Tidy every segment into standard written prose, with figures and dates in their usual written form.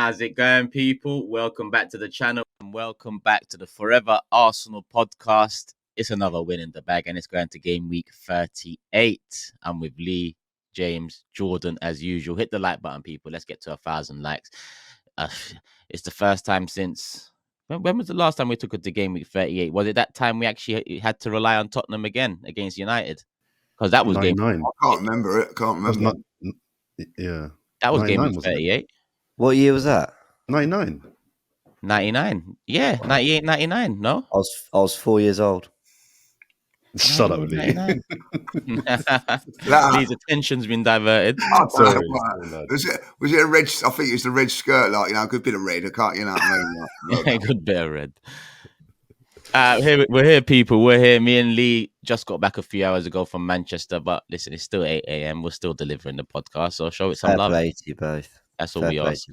How's it going, people? Welcome back to the channel and welcome back to the Fourever Arsenal podcast. It's another win in the bag and it's going to game week 38. I'm with Lee, James, Jordan as usual. Hit the like button, people. Let's get to 1,000 likes. It's the first time since... When was the last time we took it to game week 38? Was it that time we actually had to rely on Tottenham again against United? Because that was game... I can't remember it. Yeah. That was game week 38. What year was that? 99. 99. Yeah, 98, 99. No? I was 4 years old. Shut up, Lee. Lee's attention's been diverted. Sorry. Was it a red? I think it was the red skirt, like, a good bit of red. I can't, what I mean? A good bit of red. We're here, people. We're here. Me and Lee just got back a few hours ago from Manchester, but listen, it's still 8 a.m. We're still delivering the podcast, so show it some love. Fair play to you both. That's all we ask.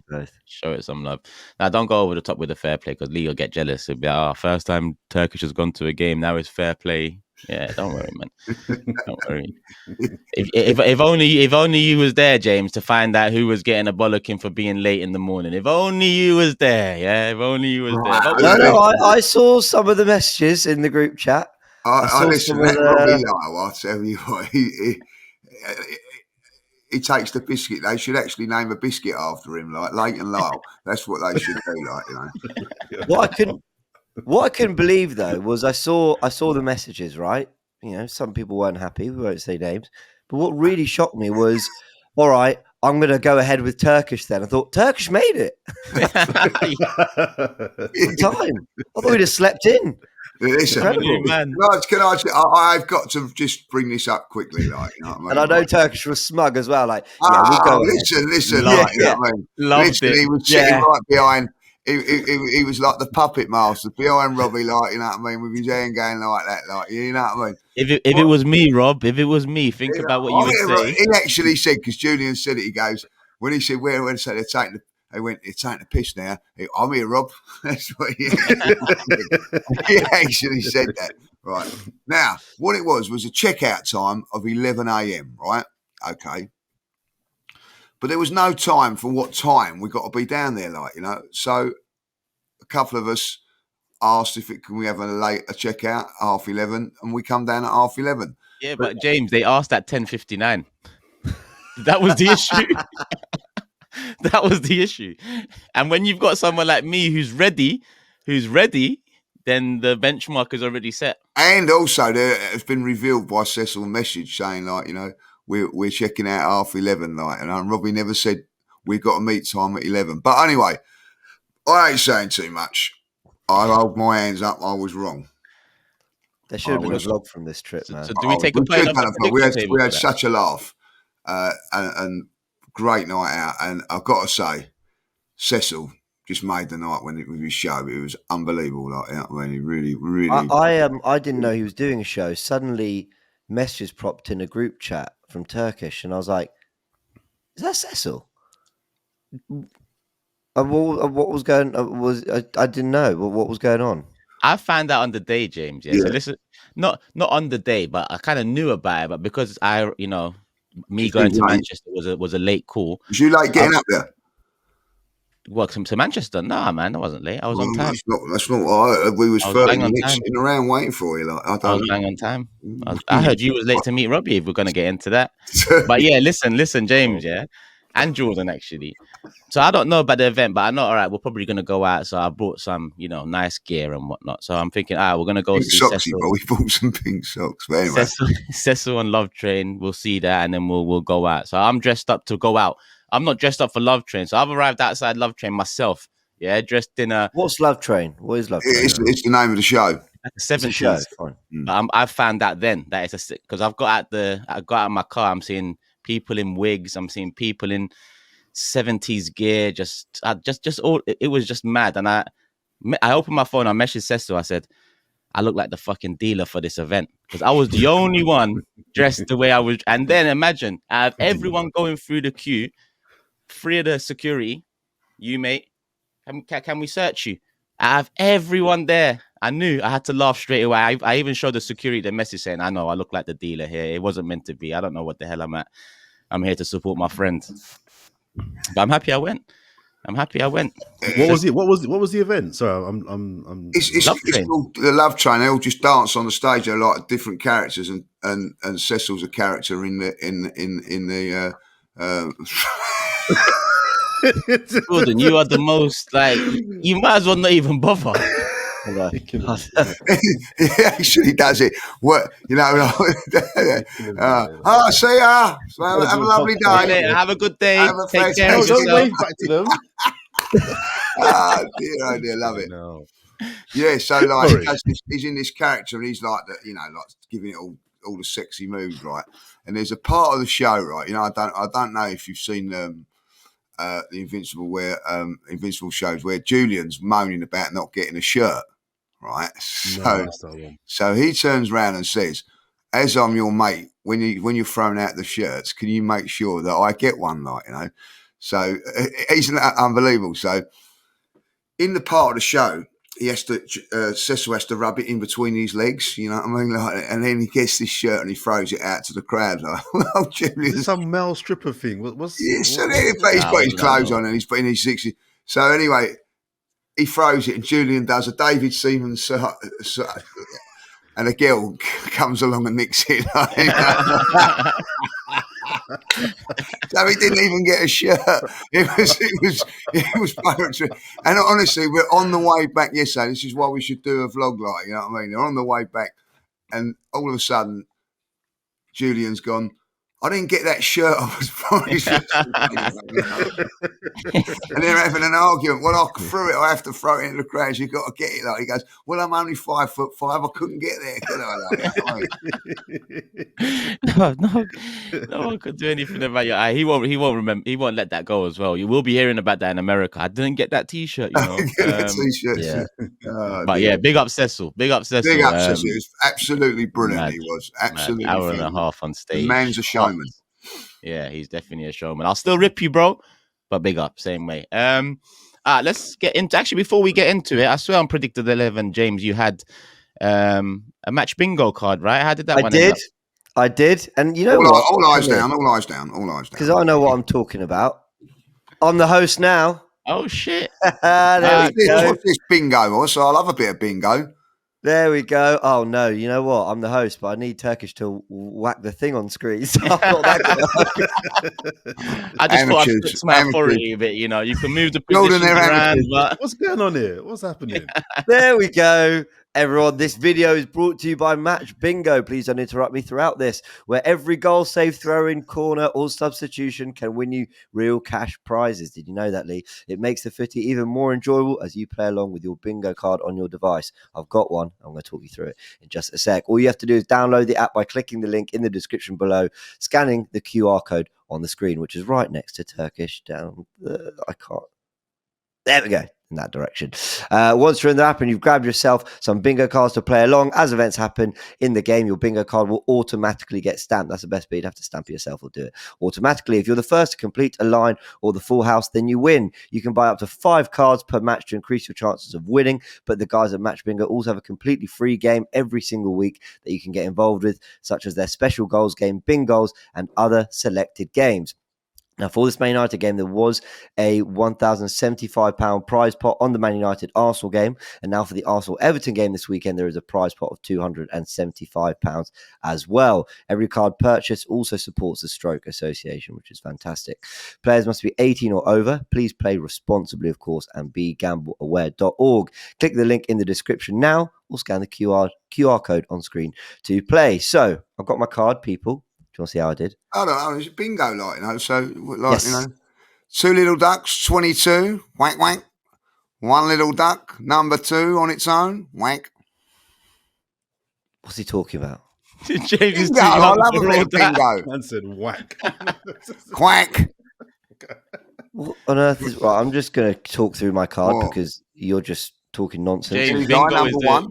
Show it some love. Now, don't go over the top with the fair play because Lee will get jealous. He'll be like, first time Turkish has gone to a game. Now it's fair play. Yeah, don't worry, man. Don't worry. If only you was there, James, to find out who was getting a bollocking for being late in the morning. If only you was there, yeah. If only you was there. No, I saw some of the messages in the group chat. I listen. Robbie Lyle, I'll tell you what. He takes the biscuit. They should actually name a biscuit after him, like Leighton Lyle. That's what they should do, What I couldn't believe though was I saw the messages, right? Some people weren't happy. We won't say names, but what really shocked me was, all right, I'm going to go ahead with Turkish. Then I thought Turkish made it. What time? I thought we'd have slept in. Listen, I've got to just bring this up quickly, like, and I know Turkish was smug as well. Like, listen, Loved it. He was sitting right behind. He was like the puppet master behind Robbie, like, with his hand going like that, like, you know what I mean? If it was me, Rob, if it was me, think about what you would say. He actually said, because Julian said it, he goes, when he said, where they're taking the piss now. I'm here, Rob. That's what he actually said that. Right. Now, what it was a checkout time of 11 a.m., right? Okay. But there was no time for what time we got to be down there, like, So a couple of us asked can we have a checkout, 11:30, and we come down at 11:30. Yeah, but James, they asked at 10:59. That was the issue. That was the issue. And when you've got someone like me who's ready, then the benchmark is already set. And also, there has been revealed by Cecil a message saying, like, we're checking out 11:30, like, and Robbie never said we've got a meet time at 11. But anyway, I ain't saying too much. I hold my hands up. I was wrong. There should have been a vlog from this trip, man. So do we take a play? We had such a laugh and great night out. And I've got to say, Cecil just made the night with his show. It was unbelievable. Like, he really. I didn't know he was doing a show. Suddenly, messages propped in a group chat from Turkish, and I was like, "Is that Cecil?" What was going? I didn't know what was going on. I found out on the day, James. Yeah. So listen, not on the day, but I kind of knew about it. But because me going to Manchester was a late call. Was you late getting up there? Welcome to Manchester. Nah, man, I wasn't late. I was on time. That's not what I heard. We was 30 minutes sitting around waiting for you. Like, I was bang on time. I heard you was late to meet Robbie. If we're gonna get into that, but yeah, listen, James, yeah, and Jordan actually. So I don't know about the event, but I know. All right, we're probably gonna go out. So I brought some, nice gear and whatnot. So I'm thinking, we're gonna go see Cecil. Bro. We bought some pink socks. But anyway, Cecil on Love Train. We'll see that, and then we'll go out. So I'm dressed up to go out. I'm not dressed up for Love Train, so I've arrived outside Love Train myself. Yeah, dressed in a. What's Love Train? What is Love Train? It's the name of the show. Like a 70s show. I found out then that it's because I got out of my car. I'm seeing people in wigs. I'm seeing people in 70s gear. Just all. It was just mad. And I opened my phone. I messaged Cecil. I said, I look like the fucking dealer for this event because I was the only one dressed the way I was. And then imagine, I have everyone going through the queue. 3 of the security, you mate, can we search you? I have everyone there. I knew I had to laugh straight away. I even showed the security the message saying, I know I look like the dealer here. It wasn't meant to be. I don't know what the hell I'm at. I'm here to support my friend. But I'm happy I went. I'm happy I went. What was it? What was the event? Sorry, I'm. It's called the Love Train. They all just dance on the stage. They're like different characters, and Cecil's a character in the. Gordon, you are the most you might as well not even bother. He actually does it. What see ya. So have a lovely day. Have a good day. Take care. Don't wave back to them. Oh dear, love it. No. Yeah, so he's in this character, and he's like giving it all the sexy moves, right? And there's a part of the show, right? I don't know if you've seen the Invincible shows where Julian's moaning about not getting a shirt, right? So he turns around and says, "As I'm your mate, when you're throwing out the shirts, can you make sure that I get one?" So he's unbelievable. So in the part of the show, Cecil has to rub it in between his legs, you know what I mean? And then he gets this shirt and he throws it out to the crowd. Well, Julian, some male stripper thing. He's got his clothes on and he's in his 60s. So anyway, he throws it and Julian does a David Seaman and a girl comes along and nicks it. So he didn't even get a shirt. It was poetry. And honestly, we're on the way back yesterday. This is why we should do a vlog, you know what I mean? They're on the way back, and all of a sudden, Julian's gone, "I didn't get that shirt I was promised." And they're having an argument. Well, I threw it. I have to throw it into the crowd. You've got to get it. He goes, "Well, I'm only 5'5". I couldn't get there. No one could do anything about your eye. He won't remember. He won't let that go as well. You will be hearing about that in America. I didn't get that T-shirt. T-shirt. Yeah. But yeah, big up Cecil. Big up Cecil. It was absolutely brilliant. Mad, he was absolutely hour and a half on stage. The man's a showman. Yeah, he's definitely a showman. I'll still rip you, bro, but big up, same way. Let's get into. Actually, before we get into it, I swear on Predicted 11, James, you had a match bingo card, right? How did that? I did, and you know what? All eyes down. Because I know what I'm talking about. I'm the host now. Oh shit! What's this bingo? So I love a bit of bingo. There we go. Oh no, you know what? I'm the host, but I need Turkish to whack the thing on screen. So I'm not that good. I just thought I'd fix my authority a bit. You can move the positions around. But... What's going on here? What's happening? There we go. Everyone, this video is brought to you by Match Bingo. Please don't interrupt me throughout this, where every goal, save, throw-in, corner, or substitution can win you real cash prizes. Did you know that, Lee? It makes the footy even more enjoyable as you play along with your bingo card on your device. I've got one. I'm going to talk you through it in just a sec. All you have to do is download the app by clicking the link in the description below, scanning the QR code on the screen, which is right next to Turkish down the... There we go. In that direction. Once you're in the app and you've grabbed yourself some bingo cards to play along, as events happen in the game, your bingo card will automatically get stamped. That's the best bit. You'd have to stamp it yourself or do it automatically. If you're the first to complete a line or the full house, then you win. You can buy up to 5 cards per match to increase your chances of winning. But the guys at Match Bingo also have a completely free game every single week that you can get involved with, such as their special goals game, Bingos, and other selected games. Now, for this Man United game, there was a £1,075 prize pot on the Man United Arsenal game. And now for the Arsenal Everton game this weekend, there is a prize pot of £275 as well. Every card purchase also supports the Stroke Association, which is fantastic. Players must be 18 or over. Please play responsibly, of course, and be gambleaware.org. Click the link in the description now or scan the QR code on screen to play. So I've got my card, people. Do you want to see how I did? I don't know. It's bingo, So, yes. 2 little ducks, 22, wank, wank. 1 little duck, number 2 on its own, wank. What's he talking about? James is bingo. I love a bit of bingo. Man said whack. Quack. What on earth is... Right, I'm just going to talk through my card because you're just talking nonsense. James,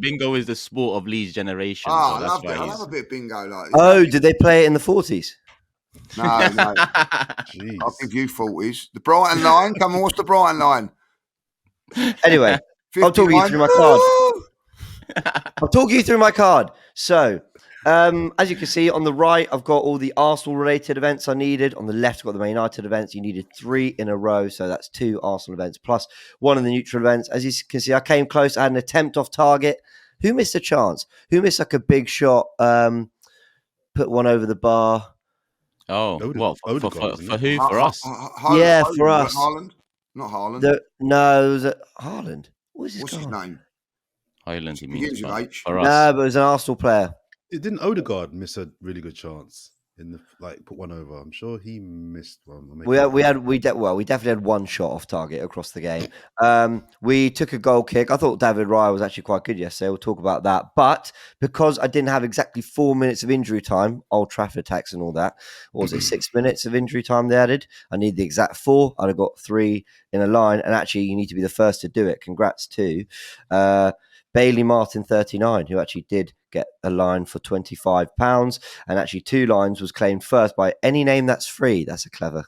bingo is the sport of Lee's generation. Oh, so I love a bit of bingo. Oh, did they play it in the 40s? No. I'll give you 40s. The Brighton line. Come on, what's the Brighton line? Anyway, 51. I'll talk you through my card. So, As you can see on the right, I've got all the Arsenal-related events I needed. On the left, I've got the Man United events. You needed 3 in a row, so that's 2 Arsenal events plus 1 of the neutral events. As you can see, I came close. I had an attempt off target. Who missed a chance? Who missed like a big shot? Put one over the bar. Oh, what Odegaard, for who? For us? Yeah, for us. Haaland? Not Haaland. No, it was Haaland. What's his name? Highland, he Begins means with H. for No, us. but it was an Arsenal player. Didn't Odegaard miss a really good chance in the put one over? I'm sure he missed one. We definitely had one shot off target across the game. We took a goal kick. I thought David Raya was actually quite good yesterday. We'll talk about that. But because I didn't have exactly 4 minutes of injury time, Old Trafford tax and all that, or was it 6 minutes of injury time they added? I need the exact 4. I'd have got 3 in a line. And actually, you need to be the first to do it. Congrats to Bailey Martin 39, who actually did get a line for £25, and actually 2 lines was claimed first by any name that's free. That's a clever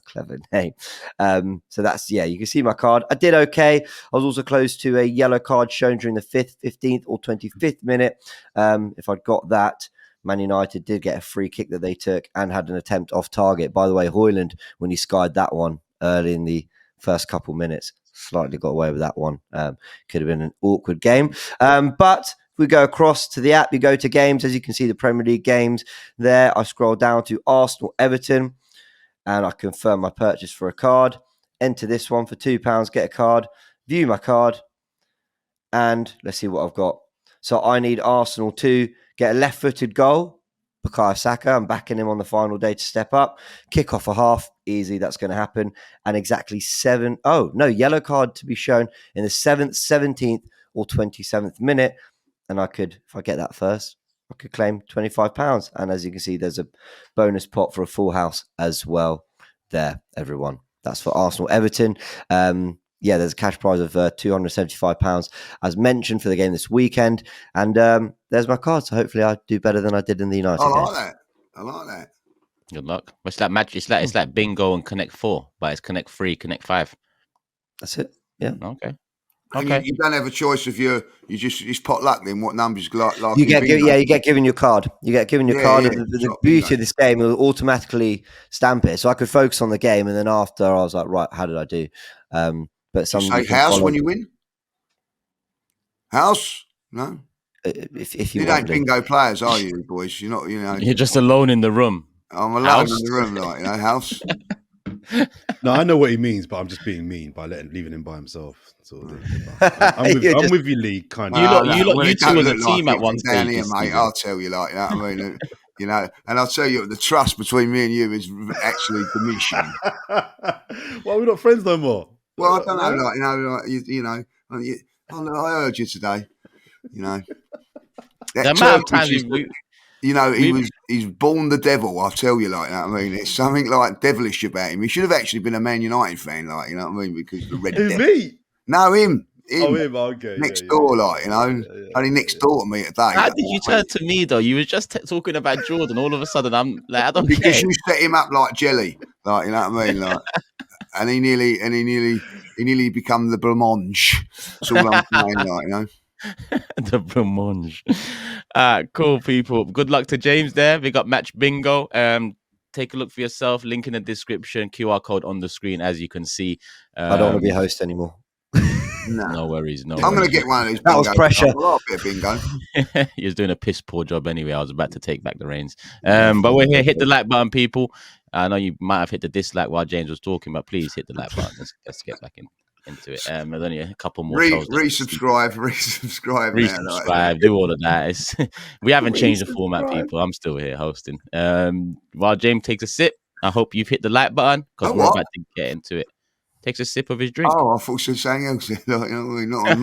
name. So that's, you can see my card. I did okay. I was also close to a yellow card shown during the 5th, 15th or 25th minute. If I'd got that, Man United did get a free kick that they took and had an attempt off target. By the way, Højlund, when he skied that one early in the first couple minutes, slightly got away with that one. Could have been an awkward game. But if we go across to the app, you go to games. As you can see, the Premier League games there. I scroll down to Arsenal, Everton, and I confirm my purchase for a card. Enter this one for £2, get a card, view my card, and let's see what I've got. So I need Arsenal to get a left-footed goal. Bukayo Saka, I'm backing him on the final day to step up. Kick off a half, easy, that's going to happen. And exactly yellow card to be shown in the 7th, 17th or 27th minute. And I could, if I get that first, I could claim £25. And as you can see, there's a bonus pot for a full house as well there, everyone. That's for Arsenal, Everton. There's a cash prize of £275 as mentioned for the game this weekend. And there's my card. So hopefully I do better than I did in the United game. I like that. Good luck. It's like match. It's like bingo and Connect 4, but it's Connect 3, Connect 5. That's it. Yeah. Okay. And you don't have a choice of you just pot luck then what numbers like you get given your card. You get given your card. The beauty of this game will automatically stamp it. So I could focus on the game, and then after I was like, right, how did I do? But some say house when you win. House? No. If you ain't bingo players, are you, boys? You're not. You're just alone in the room. I'm alone in the room, house. No, I know what he means, but I'm just being mean by leaving him by himself. Sort of. I'm with you, Lee. Kind of. You two as a team at one stage, here, mate. I'll tell you, what I mean. And I'll tell you, the trust between me and you is actually diminishing. Well, we're not friends no more. Well, I don't know, I heard you today. The amount of times he's born the devil. I'll tell you, I mean, it's something like devilish about him. He should have actually been a Man United fan, you know what I mean? Because the red. Who, me? No, him. Oh, him. Okay. Next door, only next door to me today. How did you turn to me though? You were just talking about Jordan. All of a sudden, I'm like, I don't because care. you set him up like jelly, you know what I mean, and he nearly become the blancmange. That's all I'm saying, The blancmange. Cool, people. Good luck to James there. We got match bingo. Take a look for yourself. Link in the description. QR code on the screen, as you can see. I don't want to be a host anymore. No worries. I'm going to get one of these. That was pressure. Bingo. He was doing a piss poor job anyway. I was about to take back the reins. But we're here. Hit the like button, people. I know you might have hit the dislike while James was talking, but please hit the like button. Let's get back into it. There's only a couple more. Resubscribe. Do all of that. We haven't changed the format, people. I'm still here hosting. While James takes a sip, I hope you've hit the like button because we're about to get into it. Takes a sip of his drink. Oh, I thought you were saying else. Not Too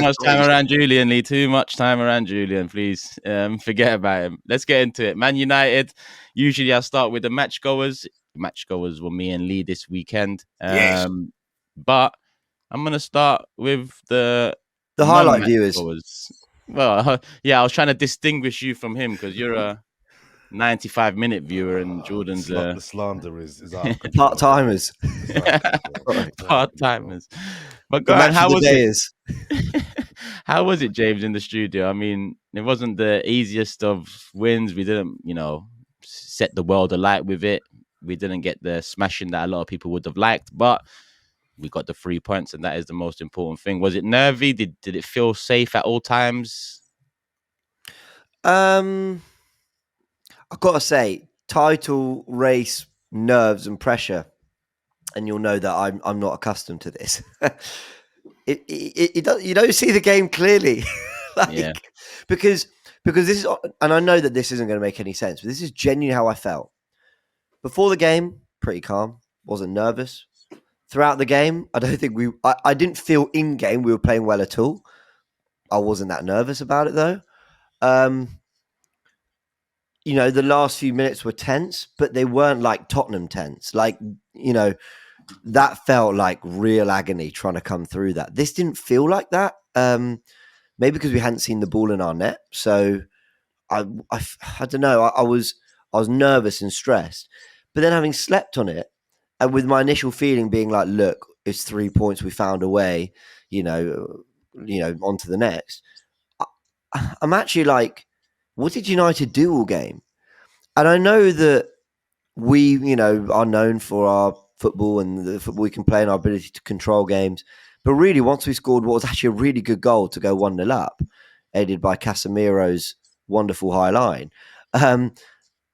much time around Julian, Lee. Too much time around Julian. Please forget about him. Let's get into it. Man United. Usually I start with the match goers. Match goers were me and Lee this weekend. Yes. But I'm going to start with the highlight viewers. Goers. Well, I was trying to distinguish you from him because you're a 95-minute viewer and Jordan's the slander is out of control. Part-timers. Part-timers. But go on, how How was it, James, in the studio? I mean, it wasn't the easiest of wins. We didn't, set the world alight with it. We didn't get the smashing that a lot of people would have liked, but we got the 3 points, and that is the most important thing. Was it nervy? Did it feel safe at all times? I've got to say, title race nerves and pressure, and you'll know that I'm not accustomed to this. You don't see the game clearly, because this is, and I know that this isn't going to make any sense, but this is genuinely how I felt before the game. Pretty calm, wasn't nervous. Throughout the game, I don't think I didn't feel in game we were playing well at all. I wasn't that nervous about it though. The last few minutes were tense, but they weren't like Tottenham tense. Like, that felt like real agony trying to come through that. This didn't feel like that. Maybe because we hadn't seen the ball in our net. So I don't know. I was nervous and stressed, but then having slept on it, and with my initial feeling being like, look, it's 3 points. We found a way, on to the next. I'm actually like, what did United do all game? And I know that we, are known for our football and the football we can play and our ability to control games. But really, once we scored what was actually a really good goal to go 1-0 up, aided by Casemiro's wonderful high line,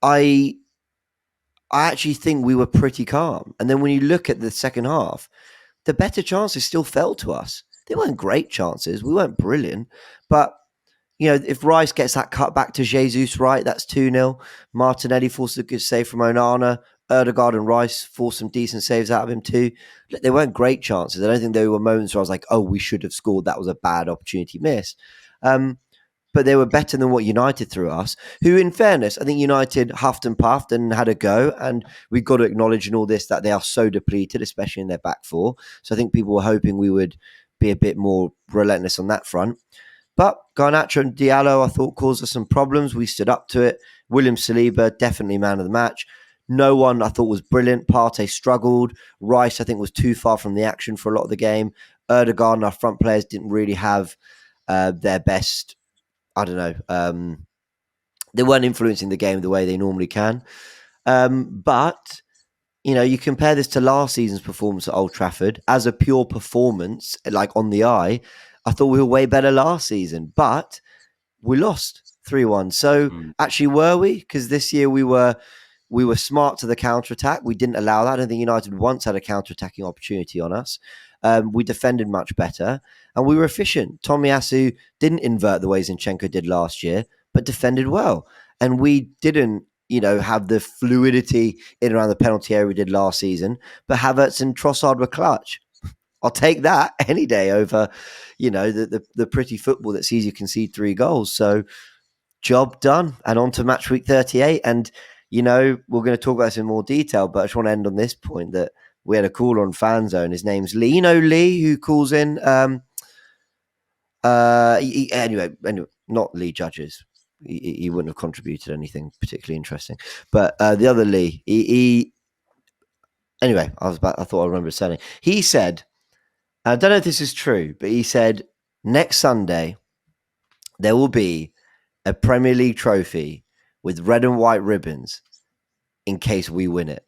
I actually think we were pretty calm. And then when you look at the second half, the better chances still fell to us. They weren't great chances. We weren't brilliant. But, if Rice gets that cut back to Jesus, right, that's 2-0. Martinelli forced a good save from Onana. Ødegaard and Rice forced some decent saves out of him too. Look, they weren't great chances. I don't think there were moments where I was like, oh, we should have scored. That was a bad opportunity missed. But they were better than what United threw us, who, in fairness, I think United huffed and puffed and had a go. And we've got to acknowledge in all this that they are so depleted, especially in their back four. So I think people were hoping we would be a bit more relentless on that front. But Garnacho and Diallo, I thought, caused us some problems. We stood up to it. William Saliba, definitely man of the match. No one I thought was brilliant. Partey struggled. Rice, I think, was too far from the action for a lot of the game. Ødegaard and our front players didn't really have their best. I don't know. They weren't influencing the game the way they normally can. But, you compare this to last season's performance at Old Trafford as a pure performance, like on the eye. I thought we were way better last season, but we lost 3-1. So actually, were we? Because this year we were smart to the counter-attack. We didn't allow that. I don't think United once had a counter-attacking opportunity on us. We defended much better, and we were efficient. Tomiyasu didn't invert the way Zinchenko did last year, but defended well. And we didn't, have the fluidity in around the penalty area we did last season, but Havertz and Trossard were clutch. I'll take that any day over, the pretty football that sees you concede 3 goals. So job done, and on to match week 38. And, we're going to talk about this in more detail, but I just want to end on this point that we had a caller on Fan Zone. His name's Lee. Lee, who calls in. Anyway, not Lee Judges. He wouldn't have contributed anything particularly interesting. But the other Lee, anyway, I thought I remember his surname. He said, I don't know if this is true, but he said next Sunday there will be a Premier League trophy with red and white ribbons in case we win it.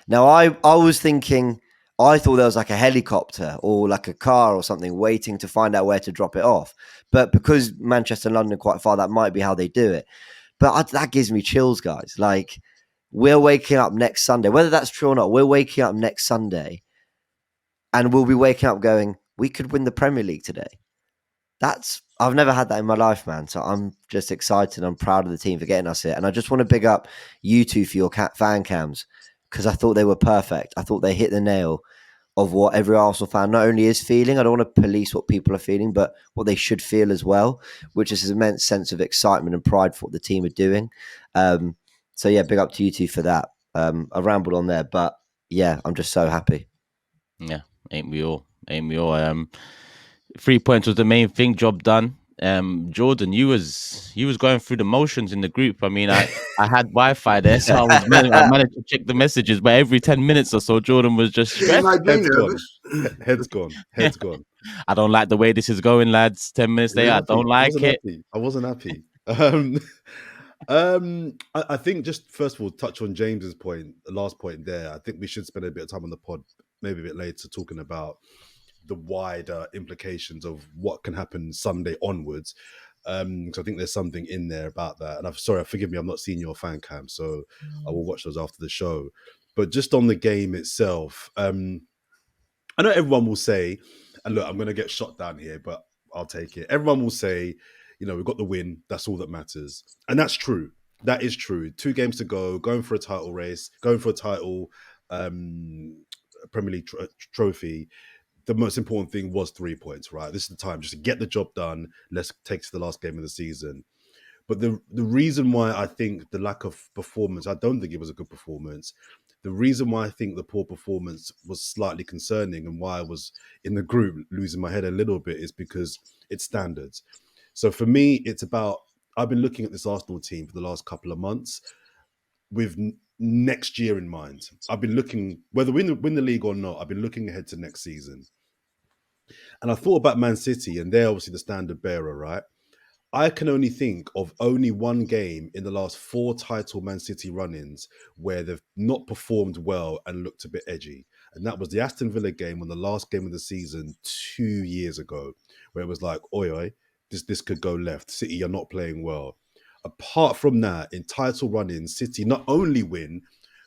Now, I was thinking, I thought there was like a helicopter or like a car or something waiting to find out where to drop it off. But because Manchester and London are quite far, that might be how they do it. But that gives me chills, guys. Like, we're waking up next Sunday, whether that's true or not, we're waking up next Sunday and we'll be waking up going, we could win the Premier League today. I've never had that in my life, man. So I'm just excited. I'm proud of the team for getting us here. And I just want to big up you two for your fan cams, because I thought they were perfect. I thought they hit the nail of what every Arsenal fan not only is feeling. I don't want to police what people are feeling, but what they should feel as well, which is an immense sense of excitement and pride for what the team are doing. So yeah, big up to you two for that. I rambled on there, but yeah, I'm just so happy. Yeah, ain't we all? 3 points was the main thing. Job done. Jordan, you was going through the motions in the group. I mean, I had Wi-Fi there, so I managed to check the messages, but every 10 minutes or so, Jordan was just stressed. It made me nervous. Head's gone. Head's gone. I don't like the way this is going, lads. 10 minutes later, I don't like it. I wasn't happy. I think just first of all, touch on James's point, the last point there. I think we should spend a bit of time on the pod, maybe a bit later, talking about the wider implications of what can happen Sunday onwards. So I think there's something in there about that. And I'm sorry, forgive me, I'm not seeing your fan cam, so I will watch those after the show. But just on the game itself, I know everyone will say, and look, I'm going to get shot down here, but I'll take it. Everyone will say, we've got the win. That's all that matters. And that's true. That is true. 2 games to go, going for a title race, going for a title Premier League trophy. The most important thing was 3 points, right? This is the time just to get the job done. Let's take to the last game of the season. But the reason why I think the lack of performance, I don't think it was a good performance. The reason why I think the poor performance was slightly concerning and why I was in the group losing my head a little bit is because it's standards. So for me, it's about, I've been looking at this Arsenal team for the last couple of months with next year in mind. I've been looking, whether we win the league or not, I've been looking ahead to next season. And I thought about Man City, and they're obviously the standard bearer, right? I can only think of only one game in the last 4 title Man City run-ins where they've not performed well and looked a bit edgy. And that was the Aston Villa game on the last game of the season 2 years ago, where it was like, oi, this could go left. City are not playing well. Apart from that, in title run-ins, City not only win,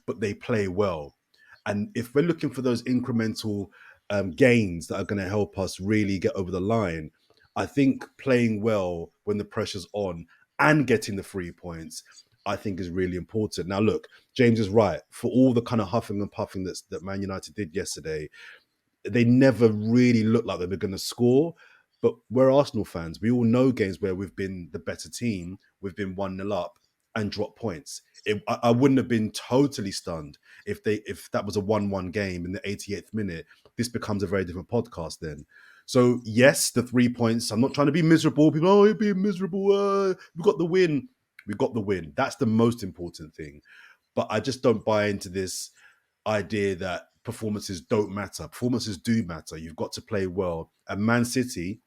but they play well. And if we're looking for those incremental gains that are going to help us really get over the line, I think playing well when the pressure's on and getting the 3 points, I think is really important. Now, look, James is right. For all the kind of huffing and puffing that Man United did yesterday, they never really looked like they were going to score. But we're Arsenal fans. We all know games where we've been the better team. We've been 1-0 up and dropped points. I wouldn't have been totally stunned if that was a 1-1 game in the 88th minute. This becomes a very different podcast then. So yes, the 3 points. I'm not trying to be miserable. People, you're being miserable. We got the win. We got the win. That's the most important thing. But I just don't buy into this idea that performances don't matter. Performances do matter. You've got to play well. And Man City,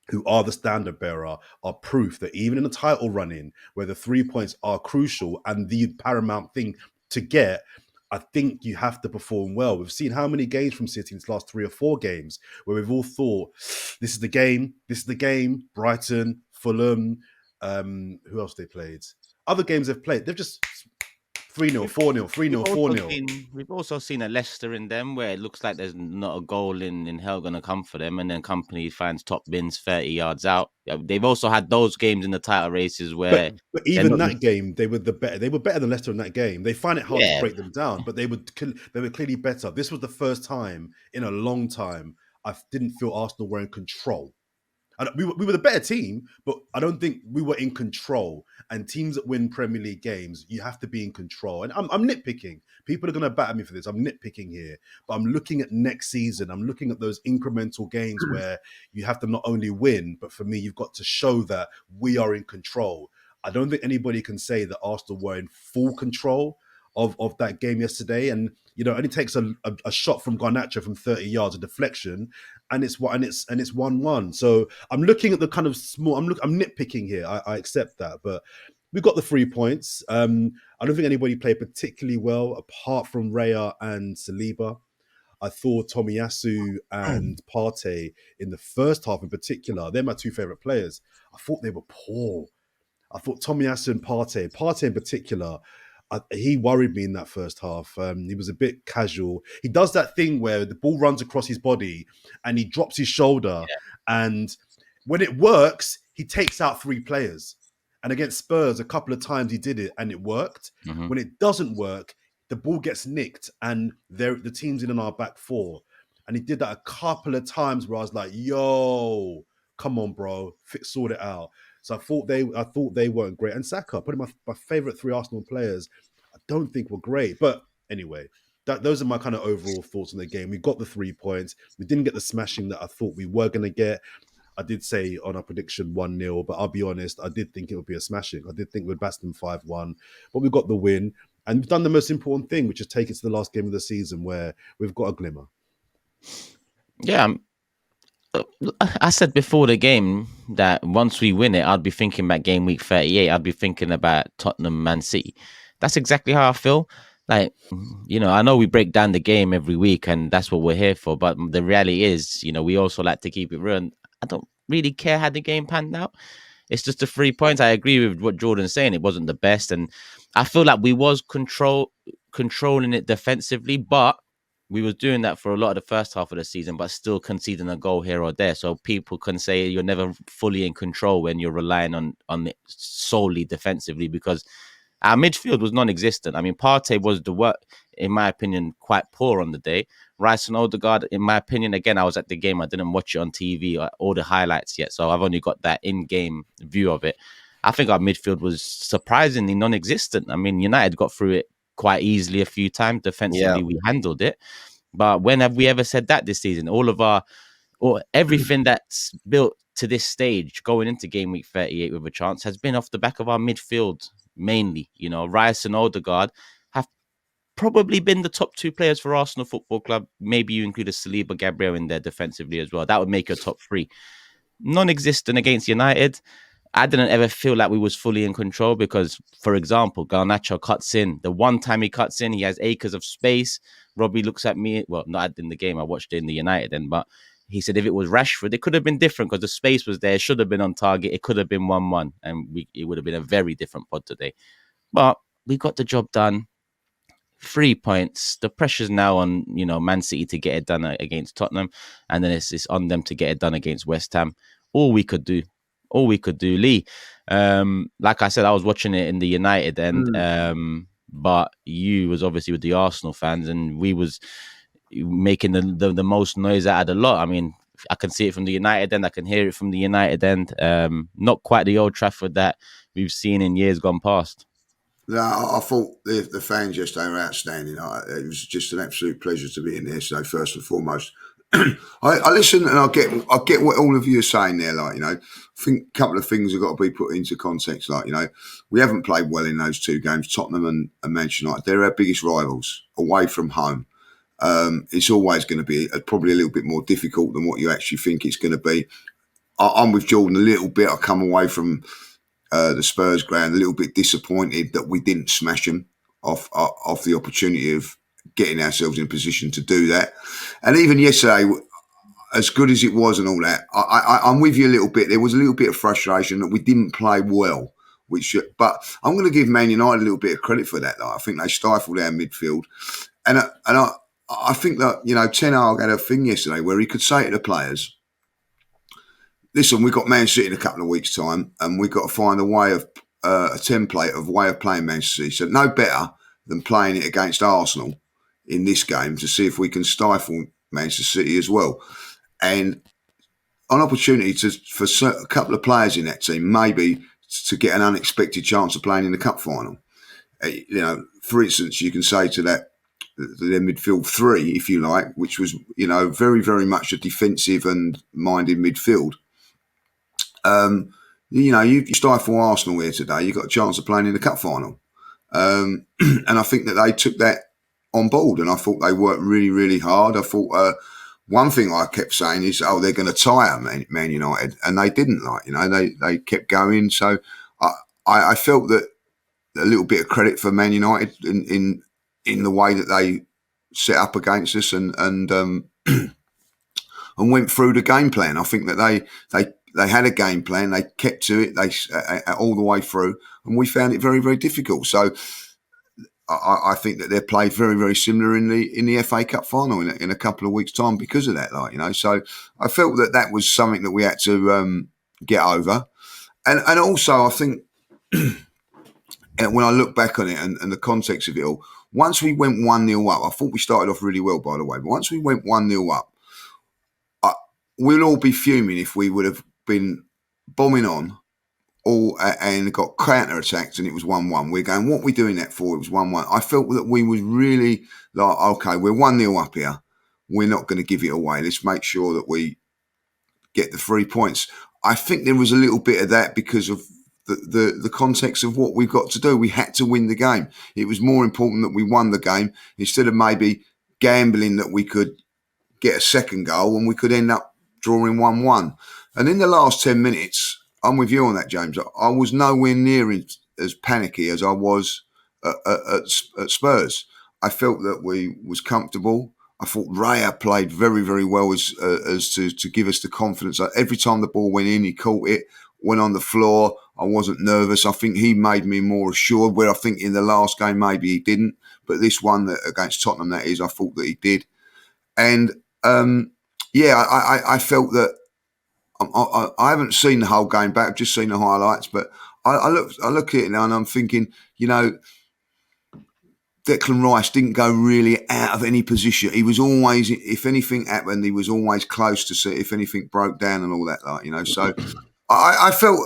who are the standard bearer, are proof that even in a title run-in, where the 3 points are crucial and the paramount thing to get, I think you have to perform well. We've seen how many games from City in the last 3 or 4 games where we've all thought, this is the game. Brighton, Fulham, who else they played? Other games they've played, they've just 3-0, 4-0, 3-0, 4-0. We've also seen a Leicester in them where it looks like there's not a goal in hell going to come for them, and then Company finds top bins 30 yards out. They've also had those games in the title races where, but even that game, they were better. They were better than Leicester in that game. They find it hard to break them down, but they were clearly better. This was the first time in a long time I didn't feel Arsenal were in control. And we were the better team, but I don't think we were in control. And teams that win Premier League games, you have to be in control. And I'm nitpicking. People are going to bat at me for this. I'm nitpicking here. But I'm looking at next season. I'm looking at those incremental games where you have to not only win, but for me, you've got to show that we are in control. I don't think anybody can say that Arsenal were in full control of that game yesterday. And, it only takes a shot from Garnacho from 30 yards, a deflection, and it's 1-1. So I'm looking at the kind of small. I'm nitpicking here. I accept that, but we got the 3 points. I don't think anybody played particularly well apart from Raya and Saliba. I thought Tomiyasu and Partey in the first half in particular, they're my 2 favourite players. I thought they were poor. I thought Tomiyasu and Partey in particular, he worried me in that first half. He was a bit casual. He does that thing where the ball runs across his body and he drops his shoulder. Yeah. And when it works, he takes out 3 players. And against Spurs, a couple of times he did it and it worked. Mm-hmm. When it doesn't work, the ball gets nicked and the team's in on our back 4. And he did that a couple of times where I was like, yo, come on, bro, sort it out. So I thought they weren't great. And Saka, probably my favourite 3 Arsenal players, I don't think were great. But anyway, those are my kind of overall thoughts on the game. We got the 3 points. We didn't get the smashing that I thought we were going to get. I did say on our prediction 1-0, but I'll be honest, I did think it would be a smashing. I did think we'd bash them 5-1, but we got the win. And we've done the most important thing, which is take it to the last game of the season where we've got a glimmer. Yeah, I said before the game that once we win it, I'd be thinking about game week 38. I'd be thinking about Tottenham, Man City. That's exactly how I feel. Like, I know we break down the game every week, and that's what we're here for. But the reality is, we also like to keep it real. And I don't really care how the game panned out. It's just the 3 points. I agree with what Jordan's saying. It wasn't the best, and I feel like we was controlling it defensively, but we was doing that for a lot of the first half of the season, but still conceding a goal here or there. So people can say you're never fully in control when you're relying on it solely defensively, because our midfield was non-existent. I mean, Partey was the work, in my opinion, quite poor on the day. Rice and Odegaard, in my opinion, again, I was at the game. I didn't watch it on TV or all the highlights yet, so I've only got that in-game view of it. I think our midfield was surprisingly non-existent. I mean, United got through it quite easily a few times. Defensively, we handled it. But when have we ever said that this season? Or everything that's built to this stage going into game week 38 with a chance has been off the back of our midfield mainly. Rice and Odegaard have probably been the top 2 players for Arsenal Football Club. Maybe you include a Saliba, Gabriel in there defensively as well. That would make your top 3. Non-existent against United. I didn't ever feel like we was fully in control because, for example, Garnacho cuts in. The one time he cuts in, he has acres of space. Robbie looks at me. Well, not in the game. I watched it in the United then, but he said if it was Rashford, it could have been different because the space was there. It should have been on target. It could have been 1-1, and it would have been a very different pod today. But we got the job done. 3 points. The pressure's now on, Man City to get it done against Tottenham, and then it's on them to get it done against West Ham. All we could do, Lee. Like I said, I was watching it in the United end, but you was obviously with the Arsenal fans, and we was making the most noise out of the lot. I mean, I can see it from the United end. I can hear it from the United end. Not quite the Old Trafford that we've seen in years gone past. No, I thought the fans yesterday were outstanding. It was just an absolute pleasure to be in there. So first and foremost, I listen and I get what all of you are saying there. Like, I think a couple of things have got to be put into context. Like, we haven't played well in those 2 games, Tottenham and Manchester United. They're our biggest rivals away from home. It's always going to be probably a little bit more difficult than what you actually think it's going to be. I'm with Jordan a little bit. I come away from the Spurs ground a little bit disappointed that we didn't smash them off the opportunity of getting ourselves in a position to do that. And even yesterday, as good as it was and all that, I'm with you a little bit. There was a little bit of frustration that we didn't play well. But I'm going to give Man United a little bit of credit for that. Though. I think they stifled our midfield, and I think that Ten Hag had a thing yesterday where he could say to the players, listen, we've got Man City in a couple of weeks' time, and we've got to find a way of a template of way of playing Manchester City. So no better than playing it against Arsenal in this game to see if we can stifle Manchester City as well. And an opportunity for a couple of players in that team maybe to get an unexpected chance of playing in the cup final. For instance, you can say to their midfield 3, if you like, which was very, very much a defensive and minded midfield. You stifle Arsenal here today, you've got a chance of playing in the cup final. And I think that they took that on board, and I thought they worked really, really hard. I thought one thing I kept saying is, they're going to tire Man United, and they didn't. They kept going. So I felt that a little bit of credit for Man United in the way that they set up against us and went through the game plan. I think that they had a game plan. They kept to it. They all the way through, and we found it very, very difficult. So I think that they're played very, very similar in the FA Cup final in a couple of weeks' time because of that. So I felt that was something that we had to get over, and also I think when I look back on it and the context of it all, once we went 1-0 up, I thought we started off really well, by the way. But once we went 1-0 up, we'll all be fuming if we would have been bombing on and got counter-attacked and it was 1-1. We're going, what are we doing that for? It was 1-1. I felt that we was really like, okay, we're 1-0 up here. We're not going to give it away. Let's make sure that we get the 3 points. I think there was a little bit of that because of the context of what we've got to do. We had to win the game. It was more important that we won the game instead of maybe gambling that we could get a second goal and we could end up drawing 1-1. And in the last 10 minutes, I'm with you on that, James. I was nowhere near as panicky as I was at Spurs. I felt that we was comfortable. I thought Raya played very, very well as to give us the confidence. Every time the ball went in, he caught it, went on the floor. I wasn't nervous. I think he made me more assured, where I think in the last game maybe he didn't. But this one against Tottenham, that is, I thought that he did. And I felt that I haven't seen the whole game back. I've just seen the highlights. But I look at it now and I'm thinking, Declan Rice didn't go really out of any position. He was always, if anything happened, he was always close to see if anything broke down and all that. So I felt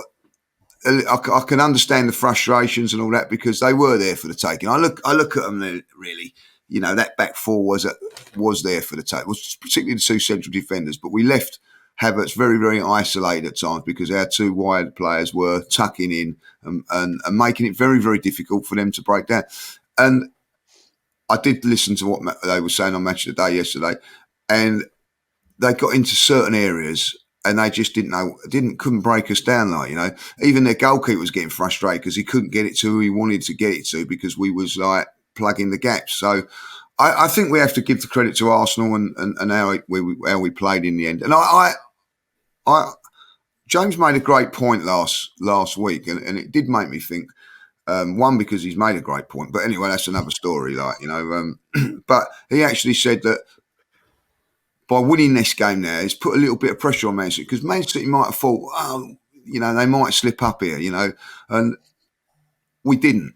I can understand the frustrations and all that, because they were there for the taking. I look at them really. That back four was there for the take. Was particularly the two central defenders, but we left Havertz very, very isolated at times because our two wide players were tucking in and making it very, very difficult for them to break down. And I did listen to what they were saying on Match of the Day yesterday, and they got into certain areas and they just couldn't break us down. Even their goalkeeper was getting frustrated because he couldn't get it to who he wanted to get it to because we was like plugging the gaps. So I think we have to give the credit to Arsenal and how we played in the end. And James made a great point last week, and it did make me think. One, because he's made a great point, but anyway, that's another story. But he actually said that by winning this game now, it's put a little bit of pressure on Man City, because Man City might have thought, they might slip up here, and we didn't.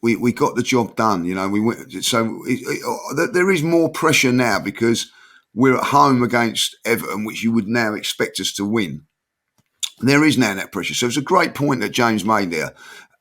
We got the job done, We went, so there is more pressure now because we're at home against Everton, which you would now expect us to win. There is now that pressure, so it's a great point that James made there.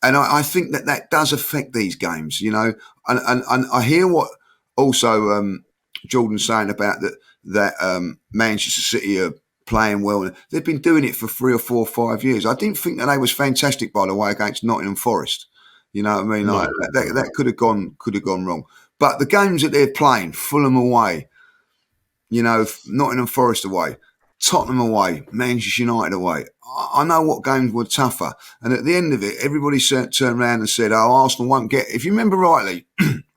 And I think that does affect these games, and I hear what also Jordan's saying about that Manchester City are playing well. They've been doing it for 3 or 4 or 5 years. I didn't think that they was fantastic, by the way, against Nottingham Forest. You know what I mean? That could have gone wrong. But the games that they're playing, Fulham away, Nottingham Forest away, Tottenham away, Manchester United away. I know what games were tougher. And at the end of it, everybody turned around and said, Arsenal won't get... If you remember rightly,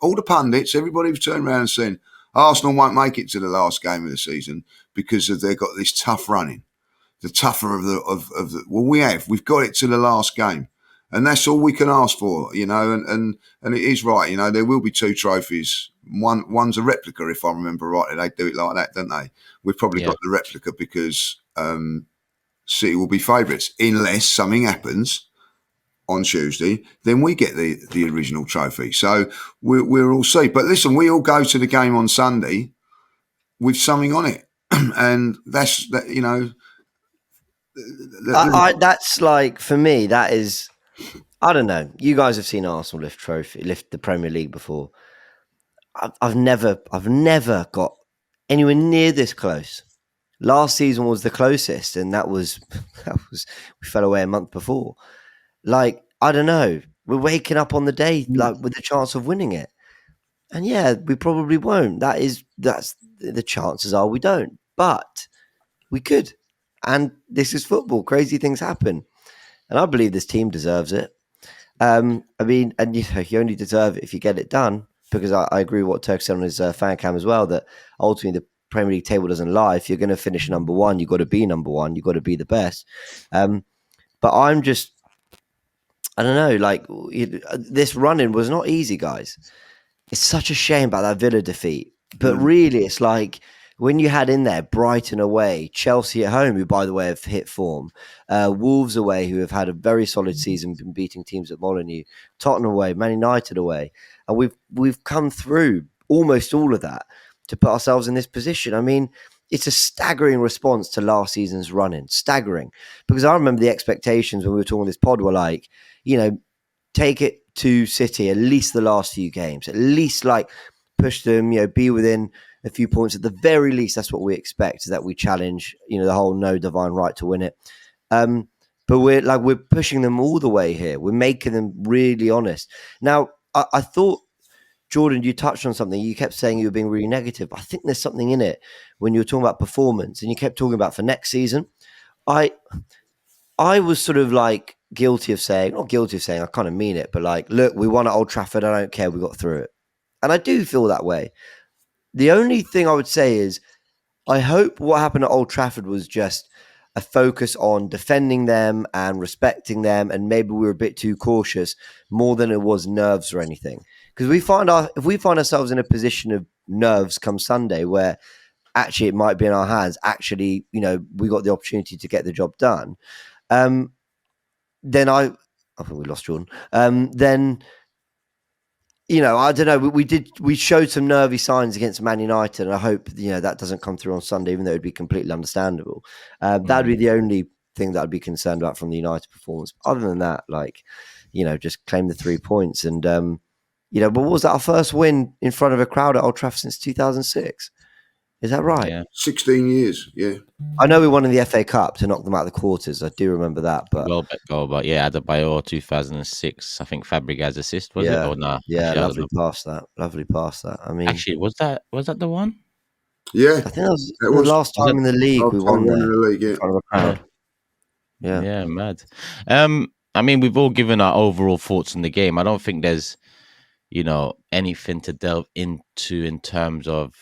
all the pundits, everybody was turning around and saying, Arsenal won't make it to the last game of the season because they've got this tough running. The tougher of the... Well, we've got it to the last game. And that's all we can ask for, and it is right. There will be 2 trophies. One's a replica, if I remember rightly. They do it like that, don't they? We've probably got the replica because City will be favourites. Unless something happens on Tuesday, then we get the original trophy. So we'll all see. But listen, we all go to the game on Sunday with something on it. And that's, that's like, for me, that is... I don't know. You guys have seen Arsenal lift the Premier League before. I've never got anywhere near this close. Last season was the closest, and that was we fell away a month before. Like, I don't know. We're waking up on the day with the chance of winning it, and we probably won't. That's the chances are we don't, but we could. And this is football. Crazy things happen, and I believe this team deserves it. You only deserve it if you get it done, because I agree with what Turk said on his fan cam as well, that ultimately the Premier League table doesn't lie. If you're going to finish number one, you've got to be number one. You've got to be the best. But I'm just, I don't know, this run-in was not easy, guys. It's such a shame about that Villa defeat. But really, it's like, when you had in there Brighton away, Chelsea at home, who, by the way, have hit form, Wolves away, who have had a very solid season, been beating teams at Molineux, Tottenham away, Man United away, and we've come through almost all of that to put ourselves in this position. I mean, it's a staggering response to last season's run-in. Staggering. Because I remember the expectations when we were talking this pod were like, take it to City, at least the last few games, at least push them, be within a few points at the very least. That's what we expect, is that we challenge, the whole no divine right to win it. But we're pushing them all the way here. We're making them really honest. Now, I thought Jordan, you touched on something. You kept saying you were being really negative. I think there's something in it when you were talking about performance, and you kept talking about for next season. I was sort of like not guilty of saying, I kind of mean it, but like, look, we won at Old Trafford. I don't care. We got through it. And I do feel that way. The only thing I would say is I hope what happened at Old Trafford was just a focus on defending them and respecting them. And maybe we were a bit too cautious more than it was nerves or anything. Because if we find ourselves in a position of nerves come Sunday where actually it might be in our hands, actually, you know, we got the opportunity to get the job done. Then I think we lost Jordan. Then, you know, I don't know. We showed some nervy signs against Man United, and I hope, you know, that doesn't come through on Sunday, even though it'd be completely understandable. That would be the only thing that I'd be concerned about from the United performance. Other than that, like, you know, just claim the 3 points. And, you know, but what was that? Our first win in front of a crowd at Old Trafford since 2006. Is that right? Yeah. 16 years, yeah. I know we won in the FA Cup to knock them out of the quarters. I do remember that. But Welbeck goal, but yeah, Adebayor 2006. I think Fabregas assist, was it? Or nah? Yeah, Actually, lovely pass that. I mean, actually, was that the one? Yeah. I think that was That the was last time in the league we won there in the league, yeah. in front of a crowd. Yeah. Yeah, mad. I mean, we've all given our overall thoughts on the game. I don't think there's, you know, anything to delve into in terms of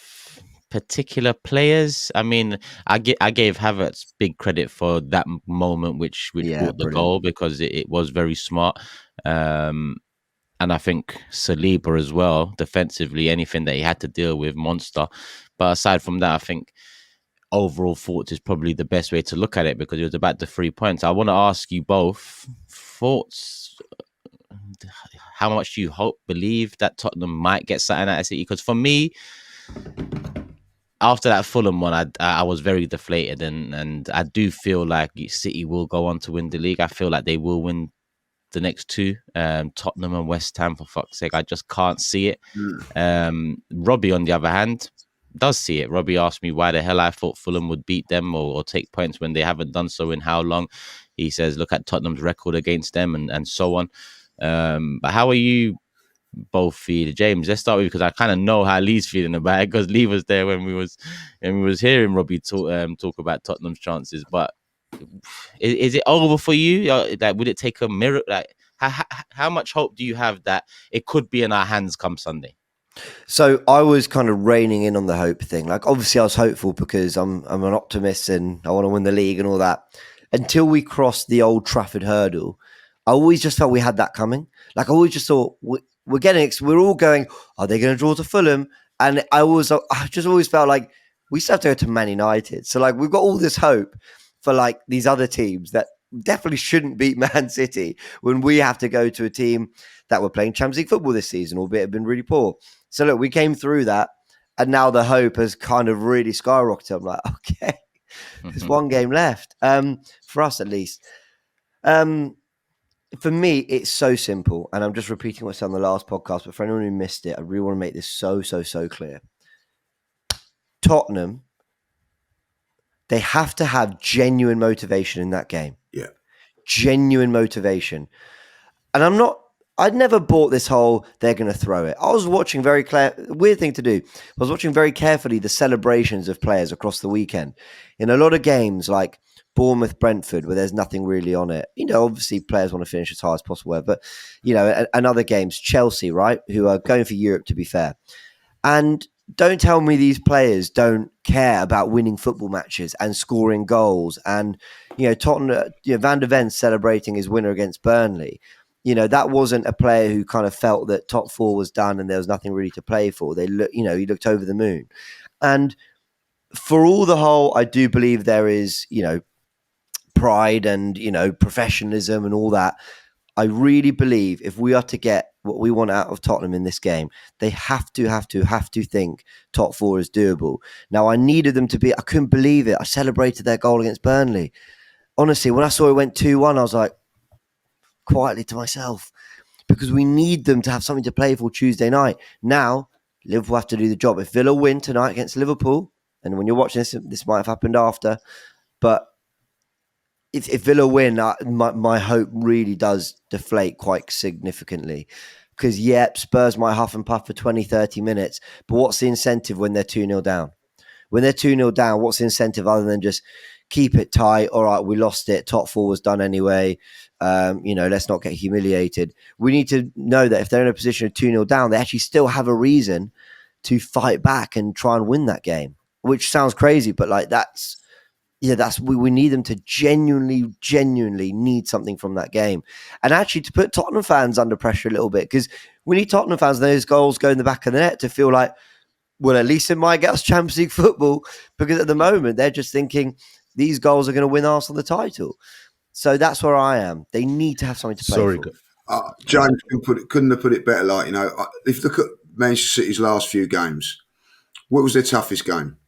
particular players. I mean, I gave Havertz big credit for that moment, which Yeah, brought the brilliant. goal, because it was very smart. And I think Saliba as well, defensively, anything that he had to deal with, monster. But aside from that, I think overall thoughts is probably the best way to look at it, because it was about the 3 points. I want to ask you both thoughts. How much do you believe that Tottenham might get something out of City? Because for me, after that Fulham one, I was very deflated, and I do feel like City will go on to win the league. I feel like they will win the next two, Tottenham and West Ham, for fuck's sake. I just can't see it. Robbie, on the other hand, does see it. Robbie asked me why the hell I thought Fulham would beat them or take points when they haven't done so in how long. He says, look at Tottenham's record against them and so on. But how are you both feeling? James, let's start with you, because I kind of know how Lee's feeling about it, because Lee was there when we was hearing Robbie talk about Tottenham's chances. But is it over for you? Like, would it take a miracle? Like, how much hope do you have that it could be in our hands come Sunday? So I was kind of reining in on the hope thing. Like, obviously I was hopeful because I'm an optimist and I want to win the league and all that. Until we crossed the Old Trafford hurdle, I always just felt we had that coming. Like, I always just thought we're all going, are they going to draw to Fulham? And I just always felt like we still have to go to Man United. So like, we've got all this hope for like these other teams that definitely shouldn't beat Man City when we have to go to a team that were playing Champions League football this season, albeit have been really poor. So look, we came through that, and now the hope has kind of really skyrocketed. I'm like, okay, there's one game left, for us at least. For me, it's so simple, and I'm just repeating what I said on the last podcast, but for anyone who missed it, I really want to make this so clear. Tottenham, they have to have genuine motivation in that game. Yeah. Genuine motivation. And I'd never bought this whole, they're going to throw it. I was watching weird thing to do. I was watching very carefully the celebrations of players across the weekend. In a lot of games like Bournemouth, Brentford, where there's nothing really on it. You know, obviously players want to finish as high as possible, but, you know, and other games, Chelsea, right, who are going for Europe, to be fair. And don't tell me these players don't care about winning football matches and scoring goals. And, you know, Tottenham, Van der Ven celebrating his winner against Burnley. You know, that wasn't a player who kind of felt that top four was done and there was nothing really to play for. He looked over the moon. And for all the whole, I do believe there is, you know, pride and, you know, professionalism and all that. I really believe if we are to get what we want out of Tottenham in this game, they have to think top four is doable. Now, I needed them to I couldn't believe it. I celebrated their goal against Burnley. Honestly, when I saw it went 2-1, I was like, quietly to myself, because we need them to have something to play for Tuesday night. Now, Liverpool have to do the job. If Villa win tonight against Liverpool, and when you're watching this might have happened after, but if Villa win, my hope really does deflate quite significantly. because, Spurs might huff and puff for 20, 30 minutes. But what's the incentive when they're 2-0 down? When they're 2-0 down, what's the incentive other than just keep it tight? All right, we lost it. Top four was done anyway. Let's not get humiliated. We need to know that if they're in a position of 2-0 down, they actually still have a reason to fight back and try and win that game, which sounds crazy, but like we need them to genuinely need something from that game. And actually to put Tottenham fans under pressure a little bit, because we need Tottenham fans, those goals go in the back of the net, to feel like, well, at least it might get us Champions League football, because at the moment they're just thinking these goals are going to win Arsenal the title. So that's where I am. They need to have something to play for. James couldn't have put it better. Like, if you look at Manchester City's last few games, what was their toughest game?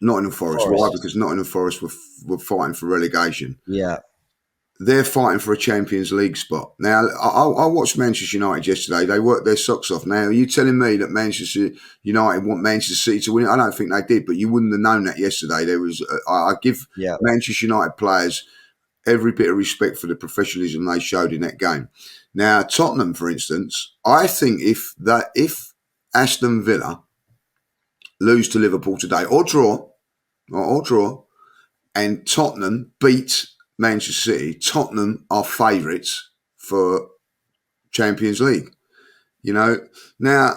Nottingham Forest. Why? Because Nottingham Forest were fighting for relegation. Yeah. They're fighting for a Champions League spot. Now, I watched Manchester United yesterday. They worked their socks off. Now, are you telling me that Manchester United want Manchester City to win it? I don't think they did, but you wouldn't have known that yesterday. There was, I give Manchester United players every bit of respect for the professionalism they showed in that game. Now, Tottenham, for instance, I think if Aston Villa lose to Liverpool today, or draw, and Tottenham beat Manchester City, Tottenham are favourites for Champions League. Now,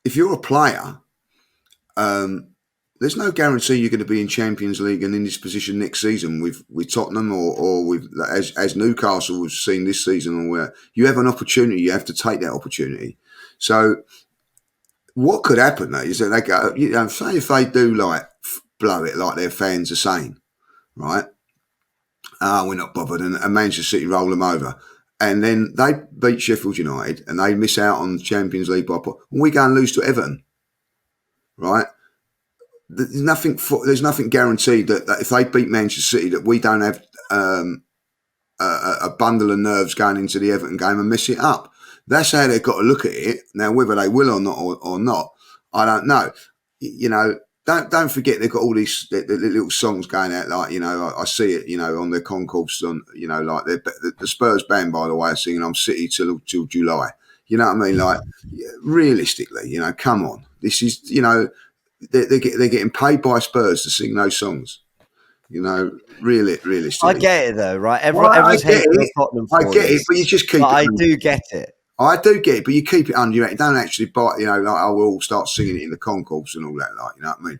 if you're a player, there's no guarantee you're going to be in Champions League and in this position next season with Tottenham or with as Newcastle was seen this season, or where you have an opportunity, you have to take that opportunity. So what could happen is that they go, say if they do blow it like their fans are saying, right? We're not bothered, and Manchester City roll them over. And then they beat Sheffield United and they miss out on the Champions League by point. And we go and lose to Everton, right? There's nothing guaranteed that if they beat Manchester City that we don't have a bundle of nerves going into the Everton game and mess it up. That's how they've got to look at it. Now, whether they will or not, I don't know. Don't forget they've got all these the little songs going out, like, I see it, on their concourse, on, like the Spurs band, by the way, are singing "I'm City till July." You know what I mean? Like, realistically, come on, this is, they're getting paid by Spurs to sing those songs. Realistically. I get it though, right? Everyone's hating Tottenham for I get it, but you just keep it. I do get it. I do get it, but you keep it under your hand. You don't actually buy, like, we'll all start singing it in the concourse and all that, like, you know what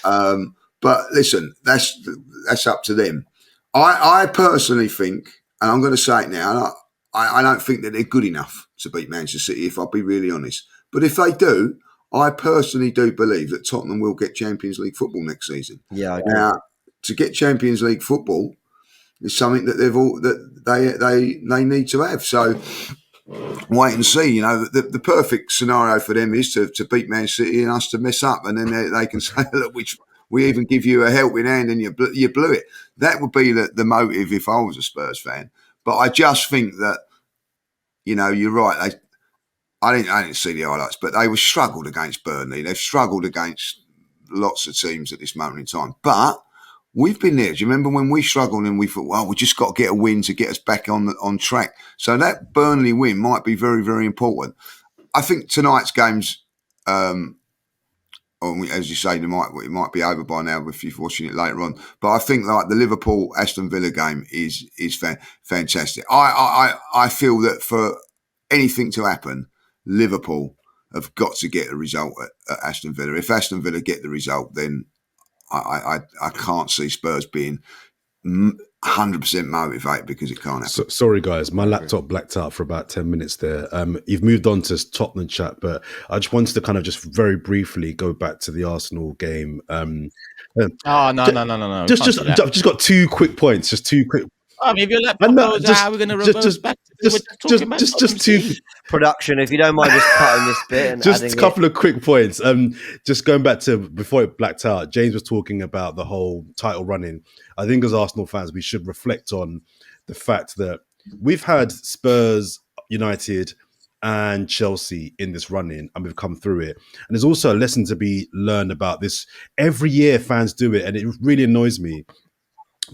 I mean? But listen, that's up to them. I personally think, and I'm going to say it now, I don't think that they're good enough to beat Manchester City, if I'll be really honest. But if they do, I personally do believe that Tottenham will get Champions League football next season. Yeah, I agree. Now, to get Champions League football is something that they need to have. So wait and see. The perfect scenario for them is to beat Man City and us to mess up, and then they can say, look, we even give you a helping hand and you blew it. That would be the motive if I was a Spurs fan. But I just think that, you're right. I didn't see the highlights, but they were struggled against Burnley. They've struggled against lots of teams at this moment in time. But we've been there. Do you remember when we struggled and we thought, well, we just got to get a win to get us back on track? So that Burnley win might be very, very important. I think tonight's games, as you say, it might be over by now if you're watching it later on. But I think like the Liverpool Aston Villa game is fantastic. I feel that for anything to happen, Liverpool have got to get a result at Aston Villa. If Aston Villa get the result, then I can't see Spurs being 100% motivated, because it can't happen. Sorry, guys, my laptop blacked out for about 10 minutes there. You've moved on to Tottenham chat, but I just wanted to kind of just very briefly go back to the Arsenal game. No. Just got 2 quick points. Just 2 quick. If your laptop goes out, we're going to reverse back. Just 2 production. If you don't mind just cutting this bit and just adding a couple of quick points. Just going back to before it blacked out, James was talking about the whole title running. I think as Arsenal fans, we should reflect on the fact that we've had Spurs, United, and Chelsea in this run-in, and we've come through it. And there's also a lesson to be learned about this. Every year, fans do it, and it really annoys me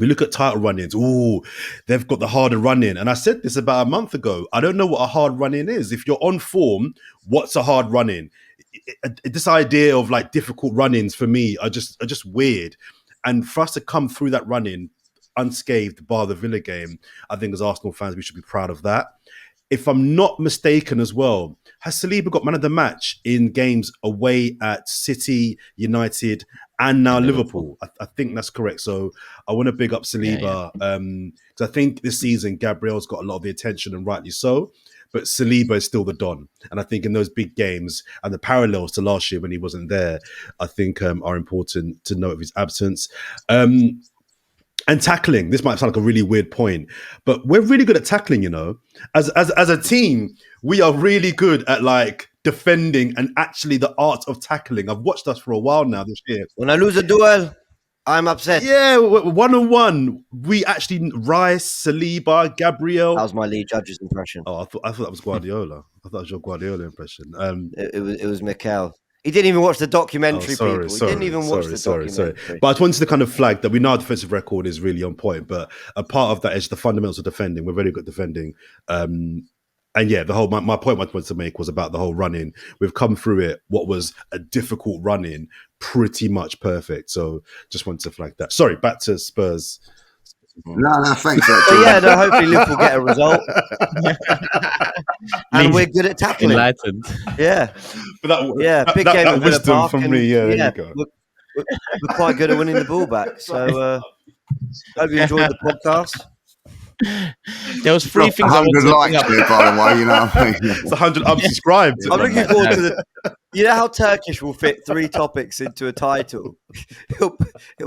We look at title run-ins. Ooh, they've got the harder run-in. And I said this about a month ago. I don't know what a hard run-in is. If you're on form, what's a hard run-in? This idea of like difficult run-ins for me are just weird. And for us to come through that run-in unscathed, bar the Villa game, I think as Arsenal fans, we should be proud of that. If I'm not mistaken as well, has Saliba got man of the match in games away at City, United, and now Liverpool? I think that's correct. So I want to big up Saliba because I think this season Gabriel's got a lot of the attention, and rightly so. But Saliba is still the Don. And I think in those big games and the parallels to last year when he wasn't there, I think are important to note of his absence. And tackling, this might sound like a really weird point, but we're really good at tackling, you know. As a team, we are really good at like defending and actually the art of tackling. I've watched us for a while now this year. When I lose a duel, I'm upset. Yeah, 1-on-1. We actually, Rice, Saliba, Gabriel. That was my Lee Judge's impression. Oh, I thought that was Guardiola. I thought it was your Guardiola impression. It was Mikel. He didn't even watch the documentary, people. He didn't even watch the documentary. But I just wanted to kind of flag that we know our defensive record is really on point, but a part of that is the fundamentals of defending. We're very good at defending. And yeah, the whole my point I wanted to make was about the whole run-in. We've come through it, what was a difficult run-in, pretty much perfect. So just wanted to flag that. Sorry, back to Spurs. No, thanks. Hopefully Liverpool get a result. And we're good at tackling. Enlightened. Yeah. But big game that at wisdom Villa Park. from me, there you go. We're quite good at winning the ball back. So hope you enjoyed the podcast. There was 3 things I wanted 100 likes there, by the way, you know what I mean? It's 100 unsubscribed. I'm looking forward to you know how Turkish will fit 3 topics into a title? He'll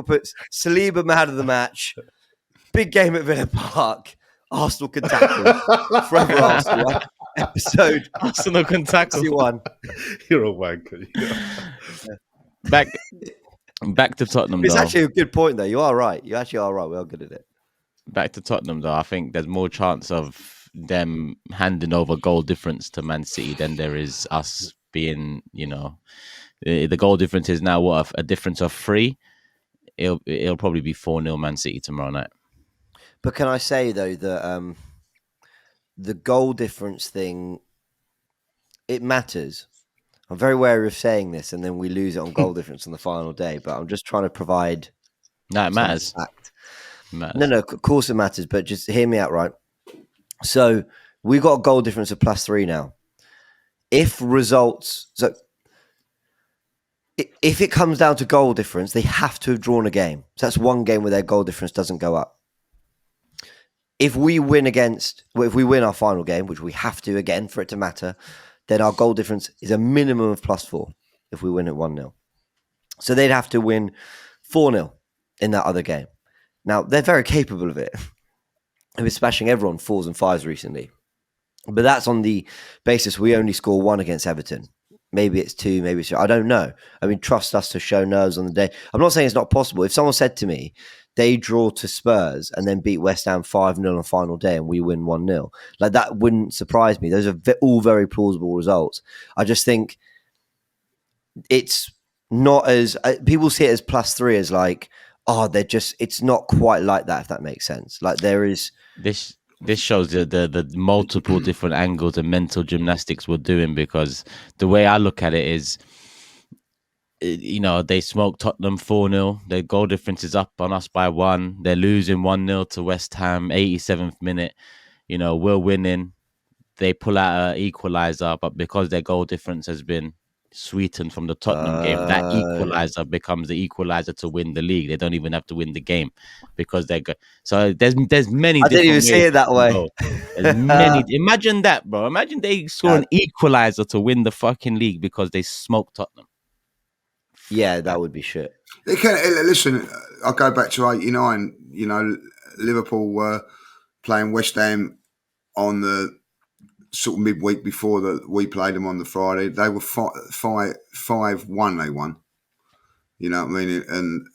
put Saliba man of the match, big game at Villa Park, Arsenal can tackle, Fourever Arsenal episode. Arsenal can tackle. One. You're a wanker. Back to Tottenham. It's though. actually a good point, though. You are right. You actually are right. We are good at it. Back to Tottenham, though. I think there's more chance of them handing over goal difference to Man City than there is us being, you know, the goal difference is now what, a difference of 3. It'll probably be 4-0 Man City tomorrow night. But can I say, though, that the goal difference thing, it matters. I'm very wary of saying this, and then we lose it on goal difference on the final day. But I'm just trying to provide. No, it matters. Fact. No, of course it matters. But just hear me out, right? So we got a goal difference of +3 now. If it comes down to goal difference, they have to have drawn a game. So that's one game where their goal difference doesn't go up. If we win our final game, which we have to again for it to matter, then our goal difference is a minimum of +4 if we win at 1-0. So they'd have to win 4-0 in that other game. Now, they're very capable of it. They've been smashing everyone 4s and 5s recently. But that's on the basis we only score 1 against Everton. Maybe it's 2, maybe it's 3. I don't know. I mean, trust us to show nerves on the day. I'm not saying it's not possible. If someone said to me, they draw to Spurs and then beat West Ham 5-0 on final day and we win 1-0, like that wouldn't surprise me. Those are all very plausible results. I just think it's not as people see it as +3 as like, oh, it's not quite like that, if that makes sense. Like there is this shows the multiple different angles and mental gymnastics we're doing, because the way I look at it is, you know, they smoked Tottenham 4-0. Their goal difference is up on us by 1. They're losing 1-0 to West Ham, 87th minute. You know, we're winning. They pull out an equaliser, but because their goal difference has been sweetened from the Tottenham game, that equaliser becomes the equaliser to win the league. They don't even have to win the game because they're good. So there's many. I didn't even see it that way. There's many. Imagine that, bro. Imagine they score an equaliser to win the fucking league because they smoked Tottenham. Yeah, that would be shit. Listen, I'll go back to 89. You know, Liverpool were playing West Ham on the sort of midweek before we played them on the Friday. They were 5-1. They won. You know what I mean?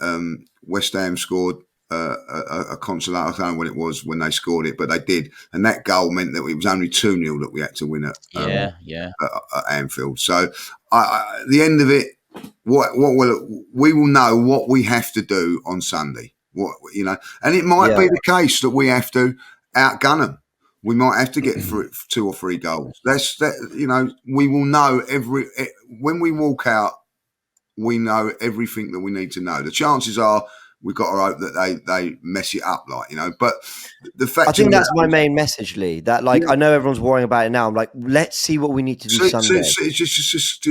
And West Ham scored a consolation. I don't know when it was when they scored it, but they did. And that goal meant that it was only 2-0 that we had to win at Anfield. So at the end of it, we will know what we have to do on Sunday. what and it might be the case that we have to outgun them. We might have to get 2 or 3 goals. We will know when we walk out, we know everything that we need to know. The chances are we've got to hope that they mess it up, but the fact I think that's my main message, Lee, that I know everyone's worrying about it now. I'm like, let's see what we need to do Sunday. It's just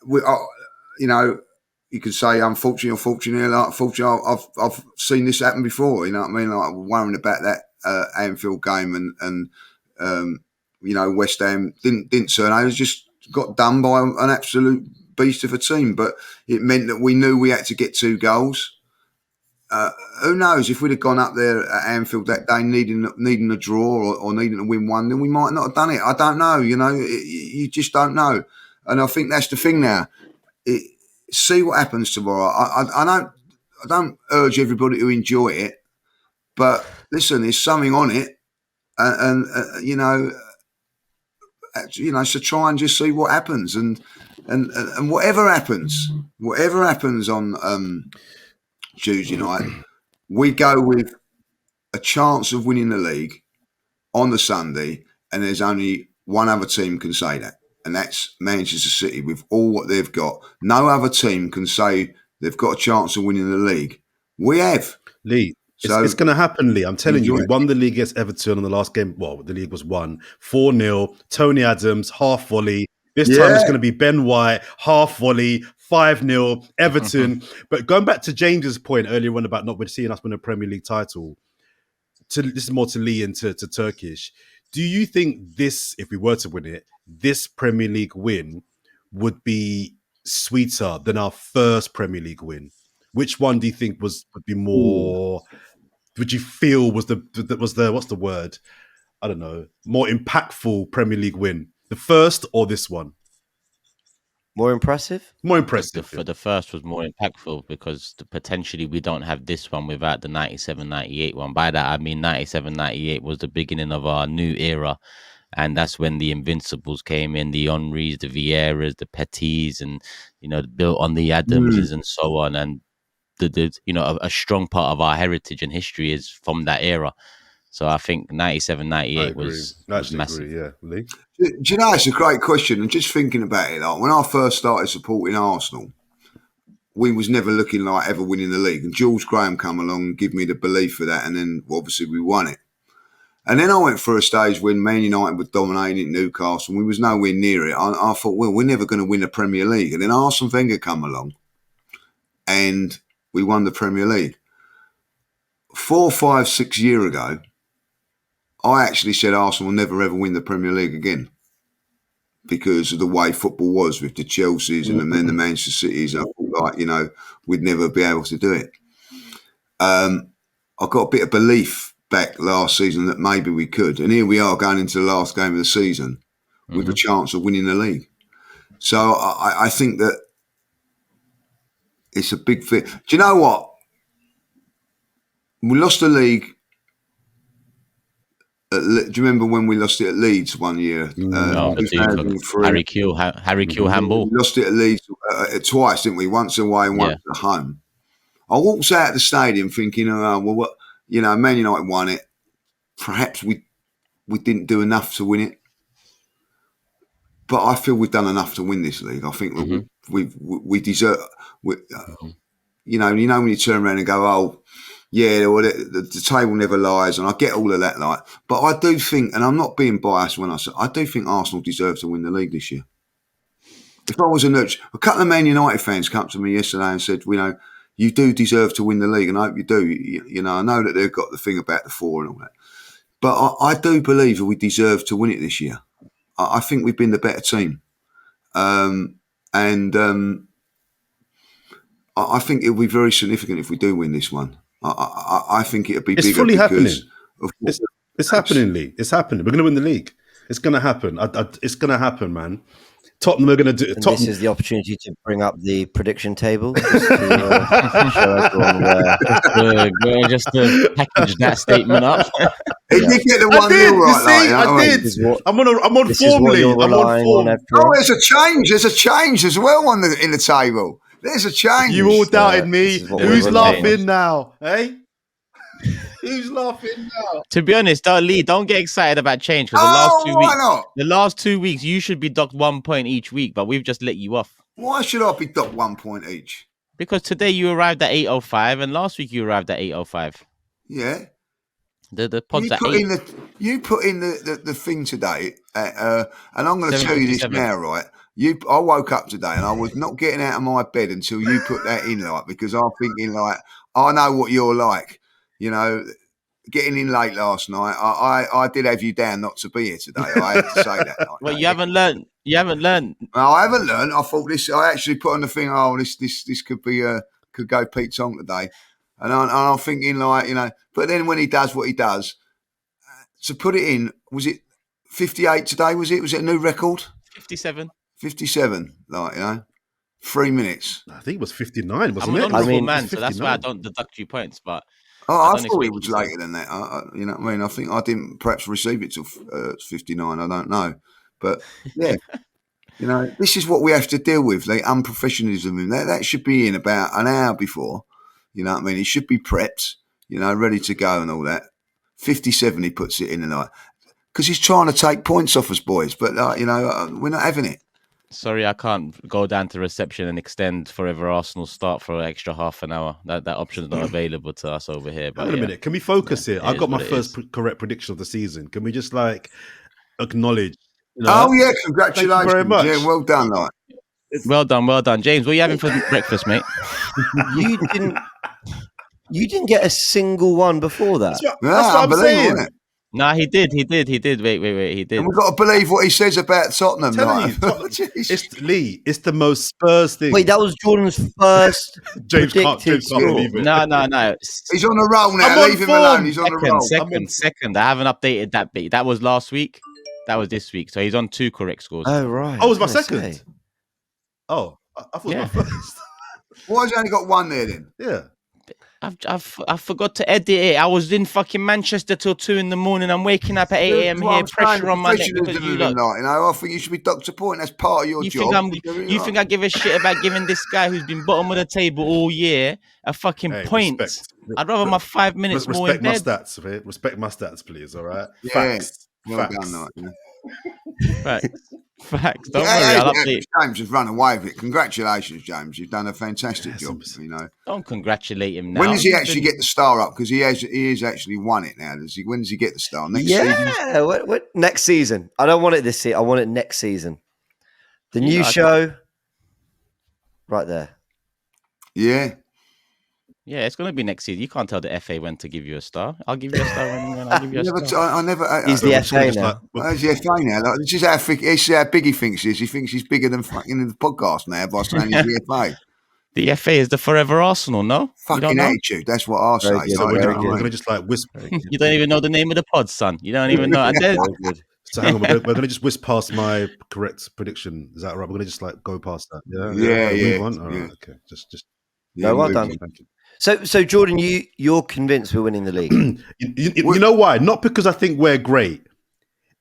we are, you can say unfortunately or fortunately. Fortunately, I've seen this happen before. You know what I mean? Like worrying about that Anfield game and West Ham didn't turn out. It just got done by an absolute beast of a team. But it meant that we knew we had to get 2 goals. Who knows, if we'd have gone up there at Anfield that day needing a draw or needing to win 1, then we might not have done it. I don't know. You just don't know. And I think that's the thing now. See what happens tomorrow. I don't urge everybody to enjoy it, but listen, there's something on it, and so try and just see what happens, and whatever happens on Tuesday night, we go with a chance of winning the league on the Sunday, and there's only one other team can say that. And that's Manchester City with all what they've got. No other team can say they've got a chance of winning the league. We have. Lee, it's going to happen, Lee. I'm telling you, we won the league against Everton on the last game. Well, the league was won 4-0. Tony Adams, half volley. This time it's going to be Ben White, half volley, 5-0, Everton. But going back to James's point earlier on about not seeing us win a Premier League title, this is more to Lee and to Turkish. Do you think this, if we were to win it, this Premier League win would be sweeter than our first Premier League win? Which one do you think would be more? Would you feel was the what's the word? I don't know. More impactful Premier League win, the first or this one? More impressive? More impressive. The first was more impactful because potentially we don't have this one without the 97-98 one. By that, I mean 97-98 was the beginning of our new era. And that's when the Invincibles came in, the Henrys, the Vieiras, the Petits, and, built on the Adamses and so on. And, a strong part of our heritage and history is from that era. So I think 97-98 was massive. Agree, yeah. Lee? Do you know, it's a great question. And just thinking about it, when I first started supporting Arsenal, we was never looking like ever winning the league. And George Graham come along and give me the belief of that. And then obviously we won it. And then I went through a stage when Man United were dominating Newcastle and we was nowhere near it. I thought, well, we're never going to win the Premier League. And then Arsene Wenger come along and we won the Premier League. 4, 5, 6 years ago, I actually said Arsenal will never ever win the Premier League again because of the way football was with the Chelseas and then the Manchester Cities. I thought, we'd never be able to do it. I got a bit of belief back last season that maybe we could. And here we are going into the last game of the season with a chance of winning the league. So I think that it's a big thing. Do you know what? We lost the league. Do you remember when we lost it at Leeds one year? Harry Kewell handball. We lost it at Leeds twice, didn't we? Once away and once at home. I walked out of the stadium thinking, Man United won it. Perhaps we didn't do enough to win it, but I feel we've done enough to win this league. I think we deserve. When you turn around and go, oh, yeah, well, the table never lies, and I get all of that, but I do think, and I'm not being biased when I say, I do think Arsenal deserve to win the league this year. If I was a couple of Man United fans come to me yesterday and said, you do deserve to win the league, and I hope you do. I know that they've got the thing about the 4 and all that. But I do believe that we deserve to win it this year. I think we've been the better team. I think it'll be very significant if we do win this one. I think it'll be bigger. It's fully happening. It's happening, Lee. It's happening. We're going to win the league. It's going to happen. It's going to happen, man. Tottenham are going to do it. This is the opportunity to bring up the prediction table. Just to, show everyone, just to package that statement up. He did get the 1-0 right. I did. I'm on form, Lee. I'm on form. There's a change. There's a change as well in the table. There's a change. You all doubted me. this is what Who's we're laughing saying. now? Hey? Who's laughing now? To be honest, Lee, don't get excited about change because Why not? the last 2 weeks, you should be docked 1 point each week, but we've just let you off. Why should I be docked 1 point each? Because today you arrived at 8:05 and last week you arrived at 8:05. Yeah. The pod's at 8. You put in the thing today, and I'm going to tell you this 7:57. now, right? I woke up today and I was not getting out of my bed until you put that in, like, because I'm thinking, like, I know what you're like, you know. Getting in late last night, I did have you down not to be here today. I have to say that. Like, Well, you haven't learned. No, I haven't learned. I thought this. I actually put on the thing. Oh, this could be could go Pete Tong today, and I'm thinking, like, you know. But then when he does what he does, to put it in, was it 58 today? Was it a new record? 57. 57, like, you know, 3 minutes. I think it was 59, wasn't I'm an it? honourable It man, was so that's why I 59. don't deduct you points. But I don't thought it expect was you to. later than that. You know what I mean? I think I didn't perhaps receive it till 59. I don't know, but yeah. You know, this is what we have to deal with, the unprofessionalism. That should be in about an hour before. You know what I mean? He should be prepped, you know, ready to go and all that. 57, he puts it in the night. Because he's trying to take points off us, boys. But, you know, we're not having it. Sorry, I can't go down to reception and extend Fourever Arsenal start for an extra half an hour. That option's not available to us over here. But Hang on a minute. Can we focus here? I is got my what it first is. correct prediction of the season. Can we just, like, acknowledge? You know, Oh, yeah, congratulations. Thank you very much. Yeah, well done, like. Well done, James. What are you having for breakfast, mate? You didn't get a single one before that. That's what I'm saying. Isn't it? Nah, he did. Wait, he did. And we've got to believe what he says about Tottenham. I'm telling like. you, Tottenham, it's the most Spurs thing. Wait, that was Jordan's first James can't predicted believe it. No. He's on a roll now. I'm on Leave him form. alone. He's on a roll. Second. I haven't updated that bit. That was last week. That was this week. So he's on 2 correct scores. Oh, right. Oh, it was my I was second. gonna say. Oh, I thought it was my first. Why has he only got one there then? Yeah. I forgot to edit it. I was in fucking Manchester till 2 in the morning. I'm waking up at 8 a.m. here, pressure on my neck because you lot. You know, I think you should be Dr. Point. That's part of your job. You think I give a shit about giving this guy who's been bottom of the table all year a fucking point? Respect. I'd rather my 5 minutes more in Respect my bed. stats, okay? Respect my stats, please. All right. Yeah. Facts. Well Facts. done, like, Facts. Don't worry, I'll update. James has run away with it. Congratulations, James. You've done a fantastic job. You know. Don't congratulate him now. When does he actually get the star up? Because he is actually won it now. When does he get the star? Next season? Yeah, what next season? I don't want it this season. I want it next season. The new show, right there. Yeah. Yeah, it's going to be next season. You can't tell the FA when to give you a star. I'll give you a star when I'll give you a star. I never. He's the FA now. He's the FA now. Like, this is how big he thinks he is. He thinks he's bigger than fucking the podcast now by saying he's the FA. The FA is the Fourever Arsenal, no? Fucking attitude. That's what I say. So we're going to just like whisper. You don't even know the name of the pod, son. You don't even know. So hang on, we're going to just whisk past my correct prediction. Is that right? We're going to just like go past that. Yeah. Move on? All right, okay. Just. No, well done. Thank you. So Jordan, you're convinced we're winning the league? You know why? Not because I think we're great.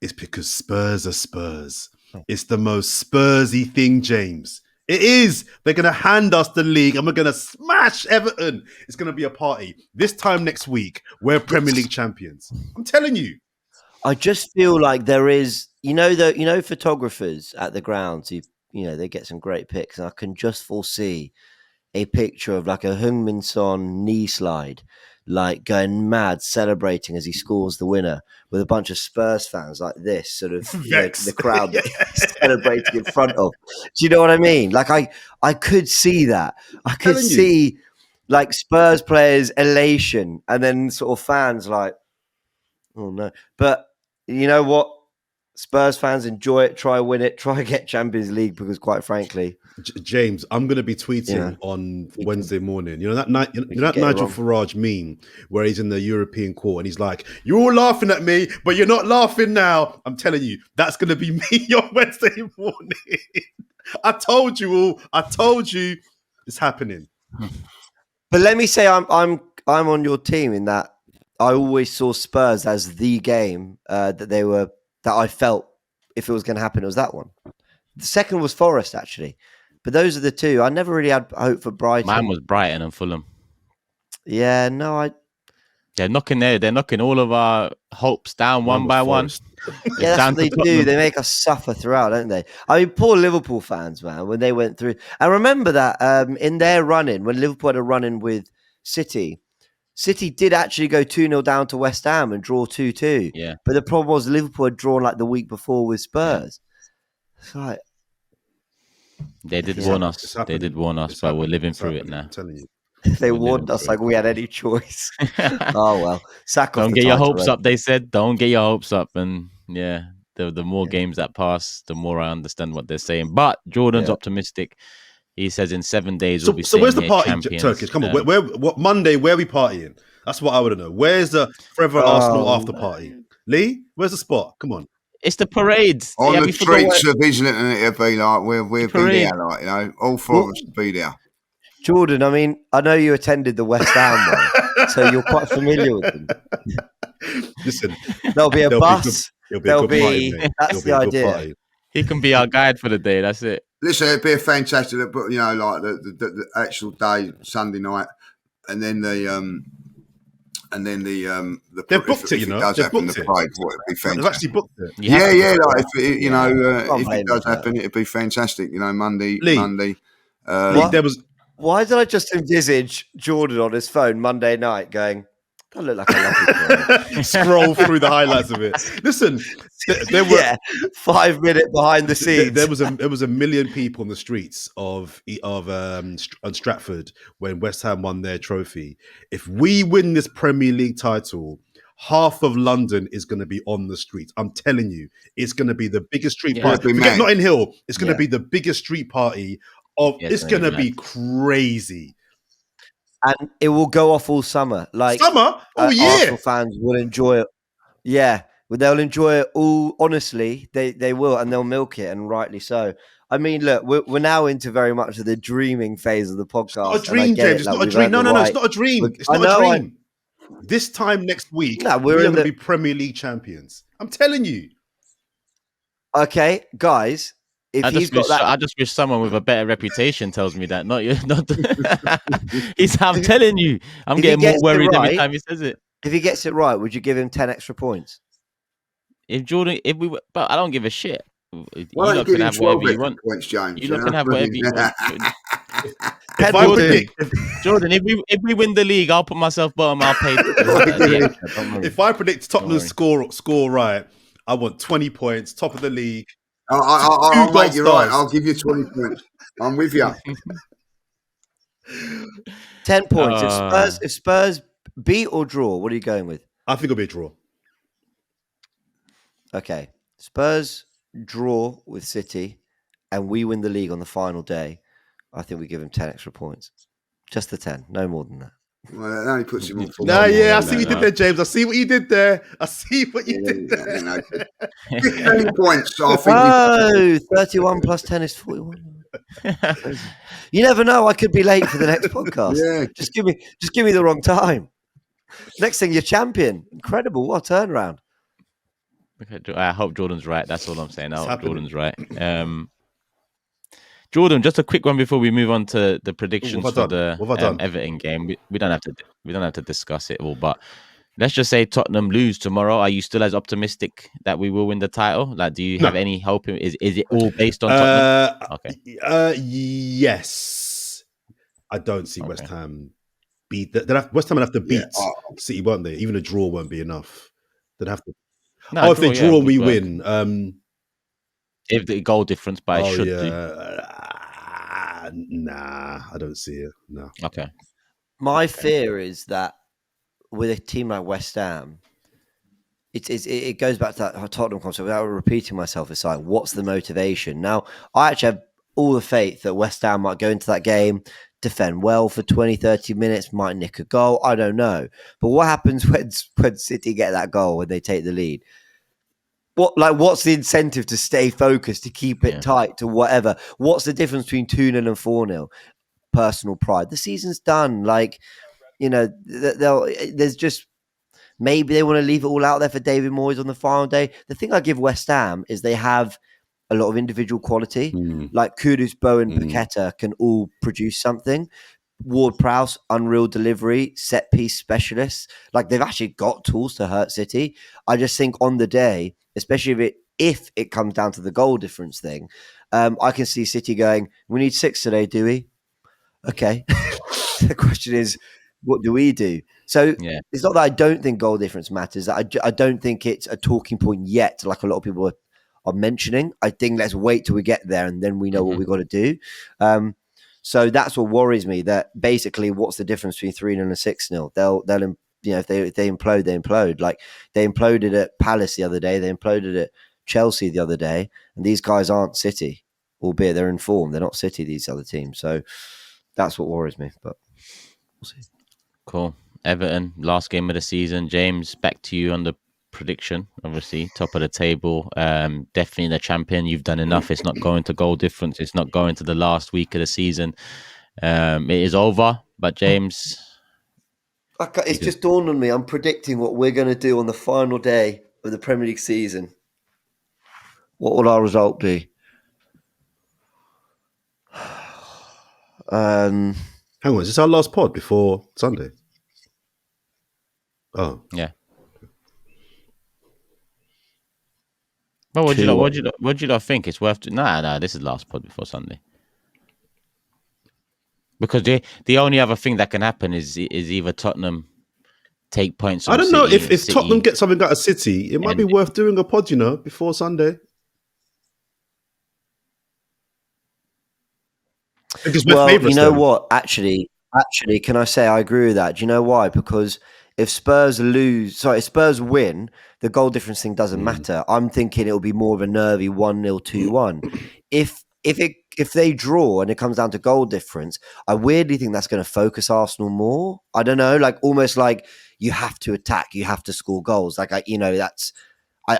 It's because Spurs are Spurs. It's the most Spursy thing, James. It is. They're going to hand us the league and we're going to smash Everton. It's going to be a party. This time next week, we're Premier League champions. I'm telling you. I just feel like there is, photographers at the grounds who, they get some great pics, and I can just foresee a picture of like a Heung-min Son knee slide, like going mad, celebrating as he scores the winner with a bunch of Spurs fans like this, sort of the crowd celebrating in front of. Do you know what I mean? Like I could see that. I could see like Spurs players' elation, and then sort of fans like, oh no. But you know what? Spurs fans enjoy it, try win it, try get Champions League, because quite frankly, James, I'm going to be tweeting on Wednesday morning. You know that Nigel Farage meme where he's in the European court and he's like, "You're all laughing at me, but you're not laughing now." I'm telling you, that's going to be me on Wednesday morning. I told you all. I told you it's happening. But let me say, I'm on your team in that I always saw Spurs as the game that I felt if it was going to happen, it was that one. The second was Forest, actually. But those are the two. I never really had hope for Brighton. Mine was Brighton and Fulham. Yeah, no, They're knocking all of our hopes down one by one. Yeah, that's what they do. They make us suffer throughout, don't they? I mean, poor Liverpool fans, man, when they went through. I remember that in their run-in, when Liverpool had a run-in with City did actually go 2-0 down to West Ham and draw 2-2. Yeah. But the problem was Liverpool had drawn like the week before with Spurs. Yeah. It's like, they did warn us. They did warn us, but we're living through it now. I'm telling you. They warned us like we had any choice. Oh, well. Don't get your hopes up, they said. Don't get your hopes up. And yeah, the more games that pass, the more I understand what they're saying. But Jordan's optimistic. He says in 7 days we'll be So where's the party, champions. Turkish? Come on, what Monday, where are we partying? That's what I want to know. Where's the Fourever Arsenal after party? Lee, where's the spot? Come on. It's the parades. On the streets of Islington, and it'll be like, we'll be there, like, you know, all four of us will be there. Jordan, I mean, I know you attended the West Ham one, so you're quite familiar with them. Listen, there'll be a bus. There'll be that's the idea. He can be our guide for the day. That's it. Listen, it'd be a fantastic, but you know, like the actual day, Sunday night, and then the they've booked it. You know, does happen, the parade, it'd be fantastic. They've actually booked it. Yeah. Like if you know, if it does happen, it'd be fantastic. You know, Monday. There was. Why did I just envisage Jordan on his phone Monday night going, that looked like a lucky scroll through the highlights of it. Listen, there were 5 minutes behind the scenes. There was a million people on the streets of Stratford when West Ham won their trophy. If we win this Premier League title, half of London is going to be on the streets. I'm telling you, it's going to be the biggest street party. Forget Notting Hill. It's going to be the biggest street party. It's going to be crazy. And it will go off all summer. Like summer? Oh, yeah. Arsenal fans will enjoy it. Yeah. They'll enjoy it all. Honestly, they will. And they'll milk it. And rightly so. I mean, look, we're now into very much of the dreaming phase of the podcast. It's not a dream, James. It's not a dream. No, it's not a dream. It's not a dream. This time next week, we're going to be Premier League champions. I'm telling you. Okay, guys. I just wish someone with a better reputation tells me that. Not you. I'm telling you, I'm getting more worried every time he says it. If he gets it right, would you give him 10 extra points? But I don't give a shit. Well, you can have whatever you want. Points, James. You can have whatever you want. Jordan, if we win the league, I'll put myself bottom. I'll pay. If I predict Tottenham's score right, I want 20 points, top of the league. I'll make you right. I'll give you 20 points. I'm with you. 10 points. If Spurs beat or draw, what are you going with? I think it'll be a draw. Okay. Spurs draw with City and we win the league on the final day. I think we give him 10 extra points. Just the 10. No more than that. Well, that only puts him on. I see what you did there, James. I see what you did there. 20 points. I think 31 plus 10 is 41. You never know. I could be late for the next podcast. Yeah. Just give me the wrong time. Next thing, you're champion. Incredible. What a turnaround. Okay, I hope Jordan's right. That's all I'm saying. I hope Jordan's right. Jordan, just a quick one before we move on to the predictions for the Everton game. We don't have to discuss it all, but let's just say Tottenham lose tomorrow. Are you still as optimistic that we will win the title? Like, do you have any hope? Is it all based on Tottenham? Okay. Yes. I don't see West Ham beat. West Ham would have to beat City, won't they? Even a draw won't be enough. They'd have to. If they draw and we win. If the goal difference should do. Nah, I don't see it. No. Okay. My fear is that with a team like West Ham, it goes back to that Tottenham concept. Without repeating myself, it's like, what's the motivation? Now, I actually have all the faith that West Ham might go into that game, defend well for 20, 30 minutes, might nick a goal. I don't know. But what happens when City get that goal, when they take the lead? What's the incentive to stay focused, to keep it tight, to whatever? What's the difference between 2-0 and 4-0? Personal pride. The season's done. There's just maybe they want to leave it all out there for David Moyes on the final day. The thing I give West Ham is they have a lot of individual quality. Mm. Like Kudus, Bowen, Paqueta can all produce something. Ward-Prowse, unreal delivery, set piece specialists. Like they've actually got tools to hurt City. I just think on the day, especially if it comes down to the goal difference thing, I can see City going, we need 6 today, do we? Okay. The question is, what do we do? So it's not that I don't think goal difference matters. I don't think it's a talking point yet, like a lot of people are mentioning. I think let's wait till we get there and then we know what we've got to do. So that's what worries me, that basically what's the difference between 3-0 and 6-0? They'll if they implode, they implode. Like they imploded at Palace the other day, they imploded at Chelsea the other day, and these guys aren't City, albeit they're in form. They're not City, these other teams. So that's what worries me, but we'll see. Cool. Everton, last game of the season. James, back to you on the prediction. Obviously, top of the table. Definitely the champion. You've done enough. It's not going to goal difference. It's not going to the last week of the season. It is over. But James, it's just dawned on me. I'm predicting what we're going to do on the final day of the Premier League season. What will our result be? Hang on, is this our last pod before Sunday? Oh, yeah. Well, what do you not think? It's worth? Nah. This is last pod before Sunday. Because the only other thing that can happen is either Tottenham take points from I don't know City, if Tottenham get something out of City, it might be worth doing a pod, before Sunday. Well, you know what? Actually, can I say I agree with that? Do you know why? Because if Spurs win, the goal difference thing doesn't matter. I'm thinking it'll be more of a nervy 1-0, 2-1. If they draw and it comes down to goal difference, I weirdly think that's going to focus Arsenal more. I don't know, like almost like you have to attack, you have to score goals. Like that's.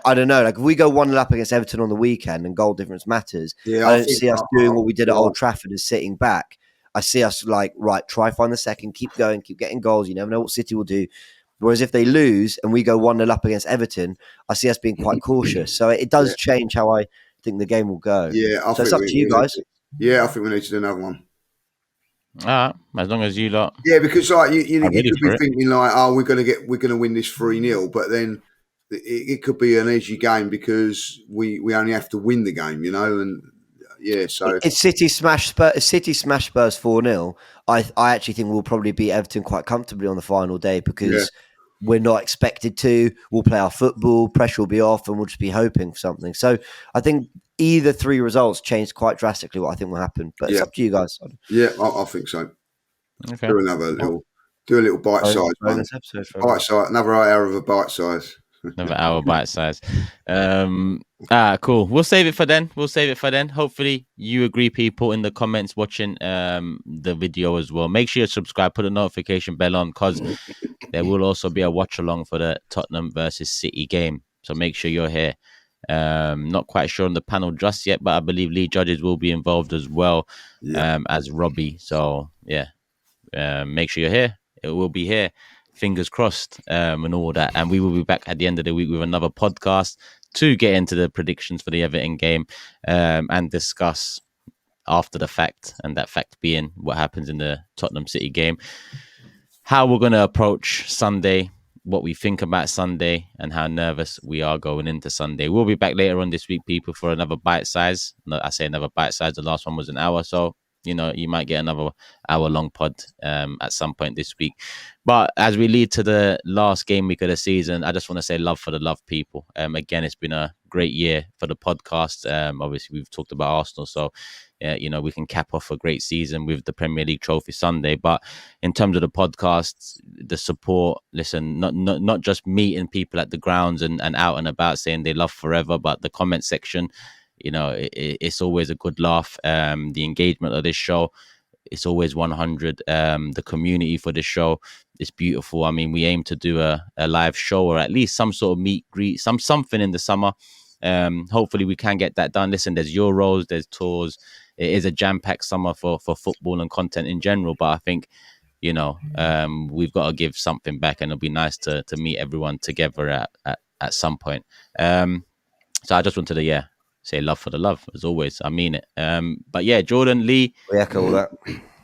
I don't know. Like if we go 1-0 up against Everton on the weekend and goal difference matters, I don't see us doing what we did at Old Trafford as sitting back. I see us like, right, try find the second, keep going, keep getting goals. You never know what City will do. Whereas if they lose and we go 1-0 up against Everton, I see us being quite cautious. So it does change how I think the game will go. Yeah, so it's up to you guys. I think we need to do another one. As long as you lot. Yeah, because like you could be thinking like, oh, we're going to win this 3-0, but then it could be an edgy game because we only have to win the game, and so it's City smash Spurs 4-0. I actually think we'll probably beat Everton quite comfortably on the final day because we're not expected to. We'll play our football, pressure will be off, and we'll just be hoping for something. So I think either 3 results changed quite drastically what I think will happen. But it's up to you guys. Yeah, I think so. Okay. Do a little bite-size one. Bite-size, another hour of a bite-size. Another hour bite size. Cool. We'll save it for then. Hopefully you agree, people in the comments watching the video as well. Make sure you subscribe, put a notification bell on, because there will also be a watch along for the Tottenham versus City game. So make sure you're here. Not quite sure on the panel just yet, but I believe Lee Judges will be involved as well, as Robbie. So make sure you're here. It will be here. Fingers crossed, and all that. And we will be back at the end of the week with another podcast to get into the predictions for the Everton game, and discuss after the fact, and that fact being what happens in the Tottenham City game, how we're going to approach Sunday, what we think about Sunday, and how nervous we are going into Sunday. We'll be back later on this week, people, for another bite size. I say another bite size. The last one was an hour, so you might get another hour-long pod at some point this week. But as we lead to the last game week of the season, I just want to say love for the love, people. Again, it's been a great year for the podcast. Obviously, we've talked about Arsenal, so we can cap off a great season with the Premier League Trophy Sunday. But in terms of the podcast, the support, listen, not just meeting people at the grounds and out and about saying they love Fourever, but the comment section, it's always a good laugh. The engagement of this show, it's always 100. The community for this show is beautiful. I mean, we aim to do a live show or at least some sort of meet greet, something in the summer. Hopefully we can get that done. Listen, there's Euros, there's tours. It is a jam-packed summer for football and content in general. But I think, we've got to give something back, and it'll be nice to meet everyone together at some point. So I just wanted to, say love for the love, as always. I mean it. But yeah, Jordan, Lee, We echo all that.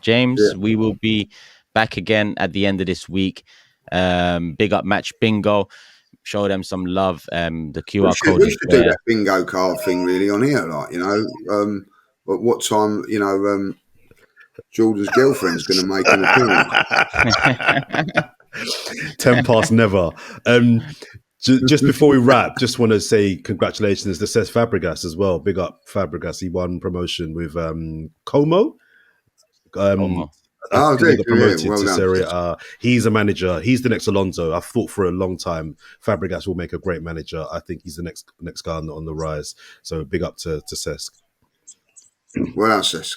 James, we will be back again at the end of this week. Big up Match Bingo. Show them some love. The QR code We is should do there. that bingo card thing really on here, like, you know. At what time, you know, Jordan's girlfriend's going to make an appearance. 10 past never. Just before we wrap, just want to say congratulations to Cesc Fabregas as well. Big up Fabregas. He won promotion with Como. Como. I think he got promoted well to done. Serie A. He's a manager. He's the next Alonso. I've thought for a long time Fabregas will make a great manager. I think he's the next guy on the rise. So big up to Cesc. Well done, Cesc.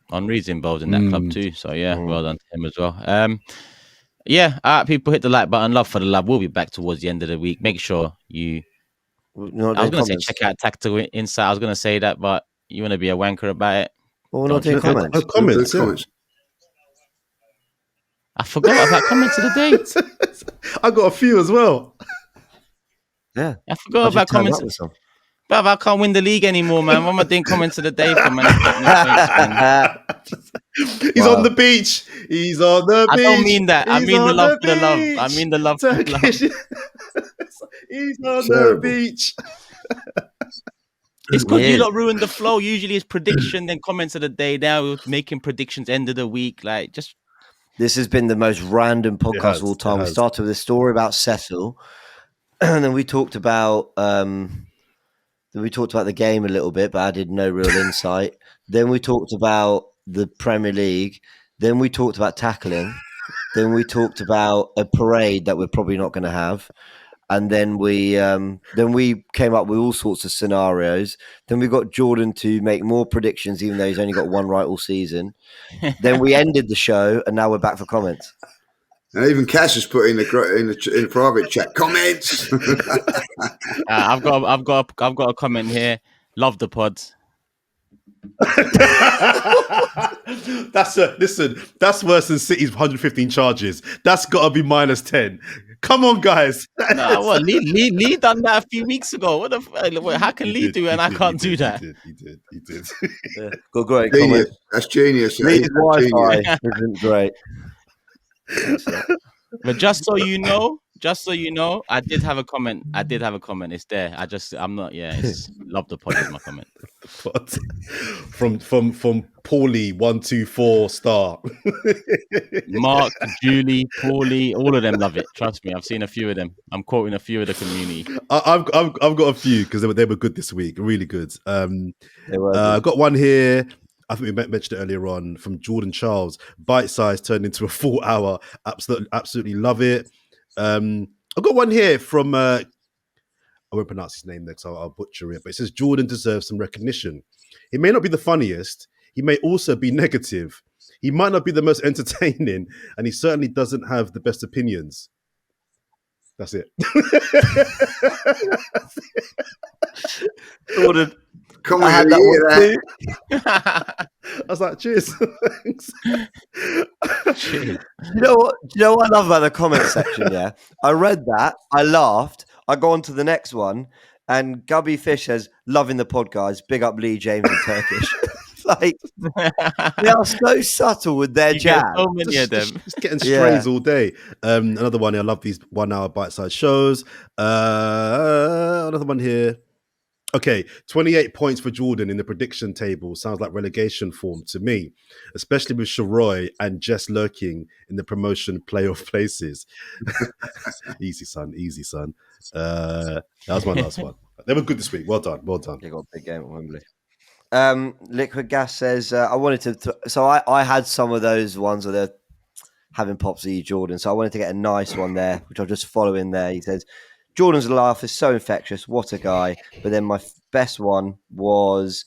Henri's involved in that club too. So yeah, well done to him as well. Yeah, all right, people, hit the like button. Love for the love. We'll be back towards the end of the week. Make sure you. I was going to say check out Tactical Insight. I was going to say that, but you want to be a wanker about it. Well, we're not doing comments. Comments. I forgot about comments of the day. I got a few as well. Yeah, I forgot about comments. But I can't win the league anymore, man. What am I doing comments of the day for, man? He's on the beach. He's on the beach. I don't mean that. I mean the love for the love. I mean the love for the love. He's on the beach. It's because you lot ruined the flow. Usually it's prediction, then comments of the day. Now we're making predictions end of the week. Like, just... This has been the most random podcast of all time. We started with a story about Cecil, and then we talked about the game a little bit, but added no real insight. Then we talked about the Premier League. Then we talked about tackling. Then we talked about a parade that we're probably not going to have. And then we came up with all sorts of scenarios. Then we got Jordan to make more predictions, even though he's only got one right all season. Then we ended the show, and now we're back for comments. And even Cass has put in the private chat comments. I've got a comment here. Love the pods. That's worse than City's 115 charges. That's got to be minus 10. Come on, guys. No, what? Lee done that a few weeks ago. What the? How can Lee do it and I can't do that? He did. Yeah. Good, great Genius. comment. That's genius. Lee's Wi-Fi isn't great. But just so you know, I did have a comment. It's there. I'm not. Yeah, it's love the pod is my comment. From Paulie 124 star. Mark, Julie, Paulie, all of them love it. Trust me, I've seen a few of them. I'm quoting a few of the community. I've got a few because they were good this week, really good. They were. I've got one here. I think we mentioned it earlier on from Jordan Charles. Bite size turned into a full hour. Absolutely love it. I've got one here from. I won't pronounce his name next. I'll butcher it. But it says Jordan deserves some recognition. He may not be the funniest. He may also be negative. He might not be the most entertaining, and he certainly doesn't have the best opinions. That's it. Jordan. Come on, I had that one too. I was like, cheers. Thanks. Cheers. You know what I love about the comment section? Yeah, I read that, I laughed. I go on to the next one, and Gubby Fish says, "Loving the pod, guys. Big up Lee, James, and Turkish." Like, they are so subtle with their jab. So many of them. Just getting strays all day. Another one. I love these 1 hour bite-sized shows. Another one here. Okay, 28 points for Jordan in the prediction table. Sounds like relegation form to me, especially with Sharoy and Jess lurking in the promotion playoff places. Easy, son. That was my last one. They were good this week. Well done. They got a big game at Wembley. Liquid Gas says, I wanted to... So I had some of those ones where they're having pops of you, Jordan. So I wanted to get a nice one there, which I'll just follow in there. He says... Jordan's laugh is so infectious. What a guy. But then my best one was...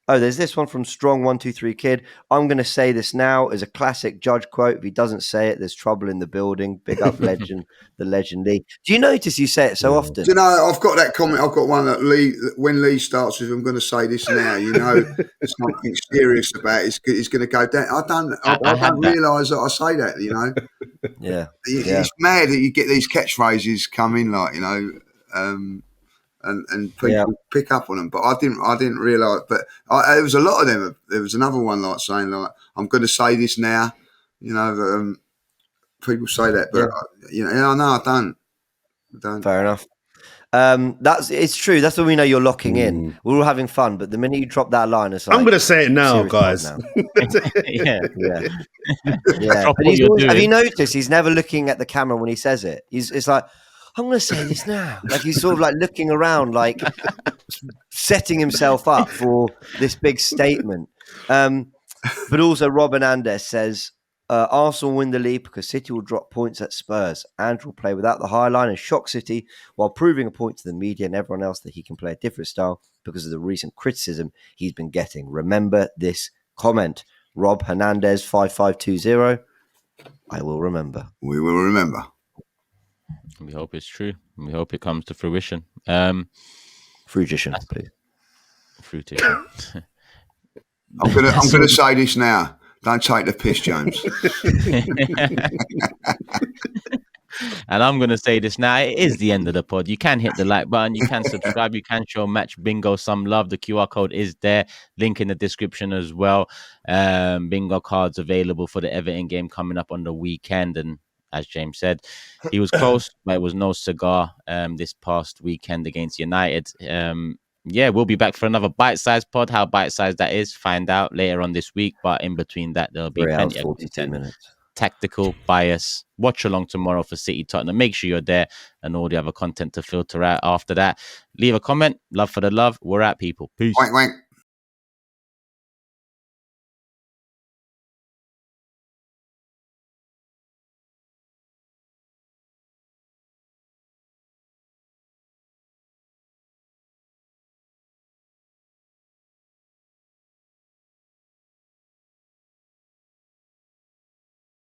Oh, there's this one from Strong123 Kid. I'm going to say this now as a classic Judge quote. If he doesn't say it, there's trouble in the building. Big up legend, the legend Lee. Do you notice you say it so often? Do you know, I've got that comment. I've got one that when Lee starts with, I'm going to say this now, you know, there's something serious about it. It's going to go down. I don't realise that I say that, you know. Yeah. It's mad that you get these catchphrases come in, like, you know, and people pick up on them. But I didn't realise. But there was a lot of them. There was another one like saying like, "I'm going to say this now." You know, people say that, but I don't. Fair enough. It's true. That's when we know you're locking in. We're all having fun, but the minute you drop that line, it's like, I'm going to say it now, guys. Now. Yeah. But he's always, have you noticed he's never looking at the camera when he says it? It's like, I'm going to say this now. Like he's sort of like looking around, like setting himself up for this big statement. But also, Rob Hernandez says, Arsenal win the league because City will drop points at Spurs. Andrew will play without the high line and shock City while proving a point to the media and everyone else that he can play a different style because of the recent criticism he's been getting. Remember this comment. Rob Hernandez 5520. I will remember. We will remember. We hope it's true. We hope it comes to fruition. Fruition, please. Fruition. I'm gonna say this now. Don't take the piss, James. And I'm going to say this now. It is the end of the pod. You can hit the like button. You can subscribe. You can show Match Bingo some love. The QR code is there. Link in the description as well. Bingo cards available for the Everton game coming up on the weekend. And as James said, he was close, but it was no cigar this past weekend against United. We'll be back for another bite-sized pod. How bite-sized that is, find out later on this week. But in between that, there'll be plenty of 42 minutes. Tactical bias. Watch along tomorrow for City Tottenham. Make sure you're there and all the other content to filter out after that. Leave a comment. Love for the love. We're at people. Peace. Wank, wank.